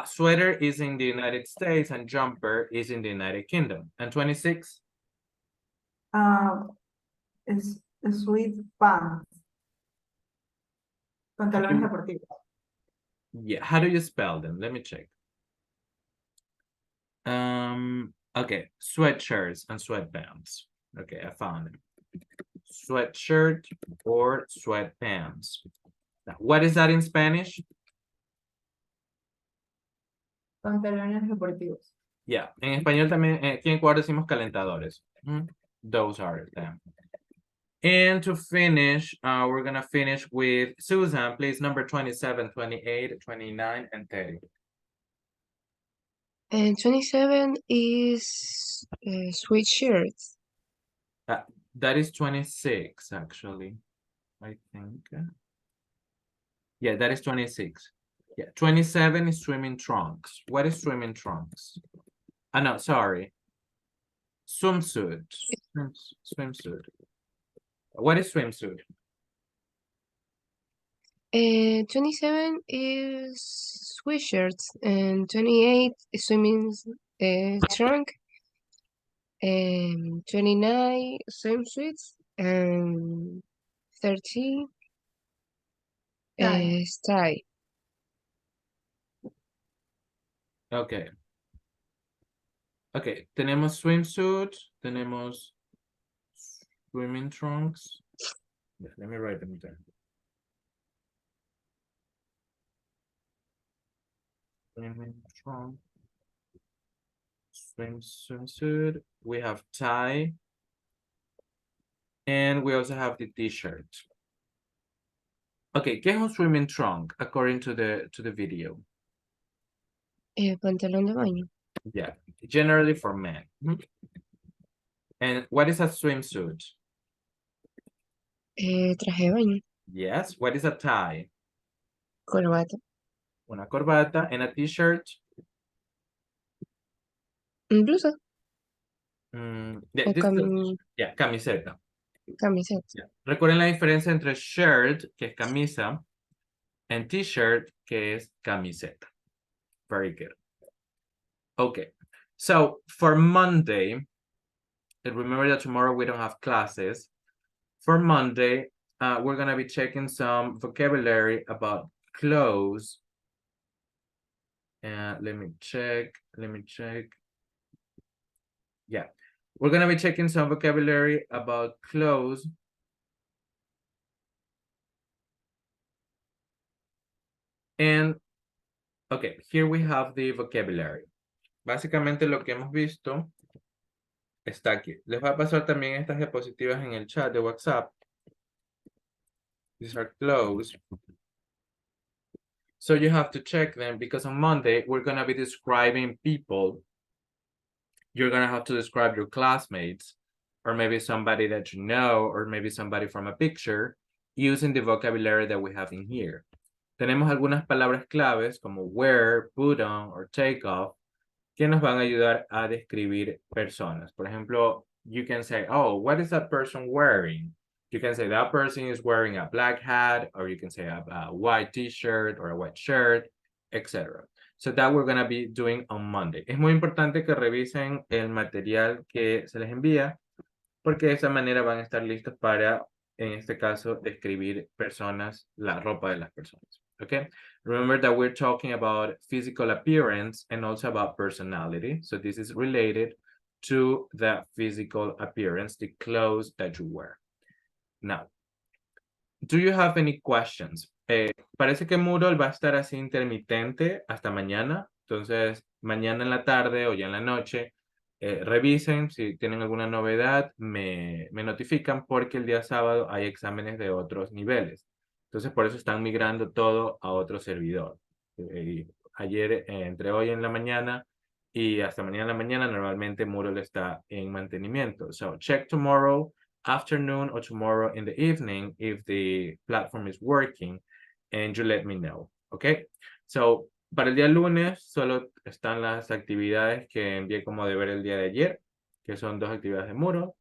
sweater is in the United States and jumper is in the United Kingdom. And 26? Es sweat pants. Pantalones deportivos. Yeah, how do you spell them? Let me check. Okay, sweatshirts and sweatpants. Okay, I found them. Sweatshirt or sweatpants. Now, what is that in Spanish? Pantalones deportivos. Yeah, en español también, aquí en Ecuador decimos calentadores. Those are them. And to finish, we're gonna finish with Susan, please, number 27, 28, 29, and 30. And 27 is sweatshirts. That is 26, actually, I think. Yeah, that is 26. Yeah, 27 is swimming trunks. What is swimming trunks? No, sorry. Swimsuit. Swimsuit. What is swimsuit? 27 is sweatshirts, and 28 is swimming trunk, and 29 swimsuits, and 30 is tie. Okay. Okay, tenemos swimsuit, tenemos swimming trunks. Yeah, let me write them down. Swimming trunk, swimsuit. We have tie, and we also have the t-shirt. Okay, ¿qué es un swimming trunk according to the video? Pantalón de baño. Yeah, generally for men. And what is a swimsuit? Traje de baño. Yes. What is a tie? Corbata. Una corbata. And a t-shirt? Blusa. Yeah, yeah, camiseta. Camiseta. Yeah. Recuerden la diferencia entre shirt, que es camisa, and t-shirt, que es camiseta. Very good. Okay, so for Monday, and remember that tomorrow we don't have classes. For Monday, we're going to be checking some vocabulary about clothes. Let me check. Yeah. We're gonna be checking some vocabulary about clothes. And, okay, here we have the vocabulary. Básicamente lo que hemos visto está aquí. Les va a pasar también estas diapositivas en el chat de WhatsApp. These are clothes. So you have to check them because on Monday, we're gonna be describing people. You're gonna have to describe your classmates, or maybe somebody that you know, or maybe somebody from a picture, using the vocabulary that we have in here. Tenemos algunas palabras claves como wear, put on, or take off, que nos van a ayudar a describir personas. Por ejemplo, you can say, oh, what is that person wearing? You can say that person is wearing a black hat, or you can say a white t-shirt or a white shirt, etc. So that we're going to be doing on Monday. Es muy importante que revisen el material que se les envía, porque de esa manera van a estar listos para, en este caso, describir personas, la ropa de las personas. Okay, remember that we're talking about physical appearance and also about personality. So this is related to the physical appearance, the clothes that you wear. Now, do you have any questions? Parece que Moodle va a estar así intermitente hasta mañana. Entonces, mañana en la tarde o ya en la noche, revisen si tienen alguna novedad, me notifican porque el día sábado hay exámenes de otros niveles. Entonces, por eso están migrando todo a otro servidor. Ayer, entre hoy en la mañana y hasta mañana en la mañana, normalmente Moodle está en mantenimiento. So, check tomorrow afternoon or tomorrow in the evening if the platform is working, and you let me know, okay? So, para el día lunes, solo están las actividades que envié como deber el día de ayer, que son 2 actividades de Moodle.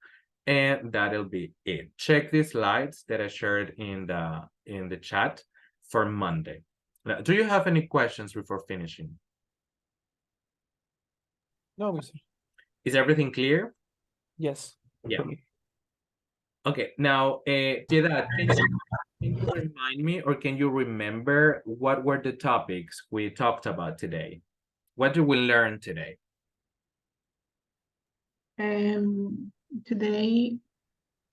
And that'll be it. Check the slides that I shared in the chat for Monday. Now, do you have any questions before finishing? No, mister. Is everything clear? Yes. Yeah. Okay, now, Piedad, can you remind me, or can you remember what were the topics we talked about today? What did we learn today? Today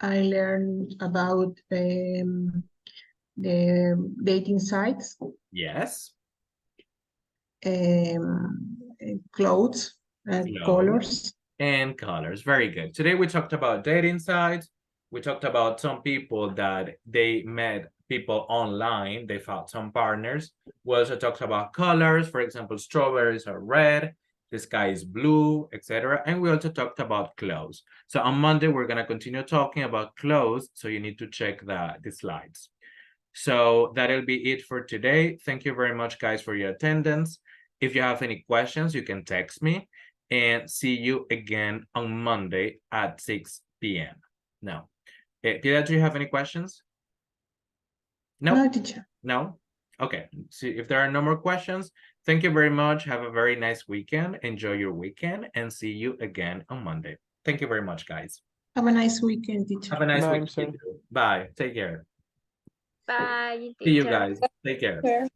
I learned about the dating sites, Yes. clothes, colors. And colors, very good. Today we talked about dating sites. We talked about some people that they met people online. They found some partners. We also talked about colors. For example, strawberries are red. The sky is blue, etc. And we also talked about clothes. So on Monday, we're going to continue talking about clothes. So you need to check the slides. So that'll be it for today. Thank you very much, guys, for your attendance. If you have any questions, you can text me, and see you again on Monday at 6 p.m. Now, Piedad, do you have any questions? No? No, teacher. No? Okay. So if there are no more questions, thank you very much. Have a very nice weekend. Enjoy your weekend, and see you again on Monday. Thank you very much, guys. Have a nice weekend, teacher. Have a nice Bye, weekend. Bye. Take care. Bye, See you teacher. guys. Take care.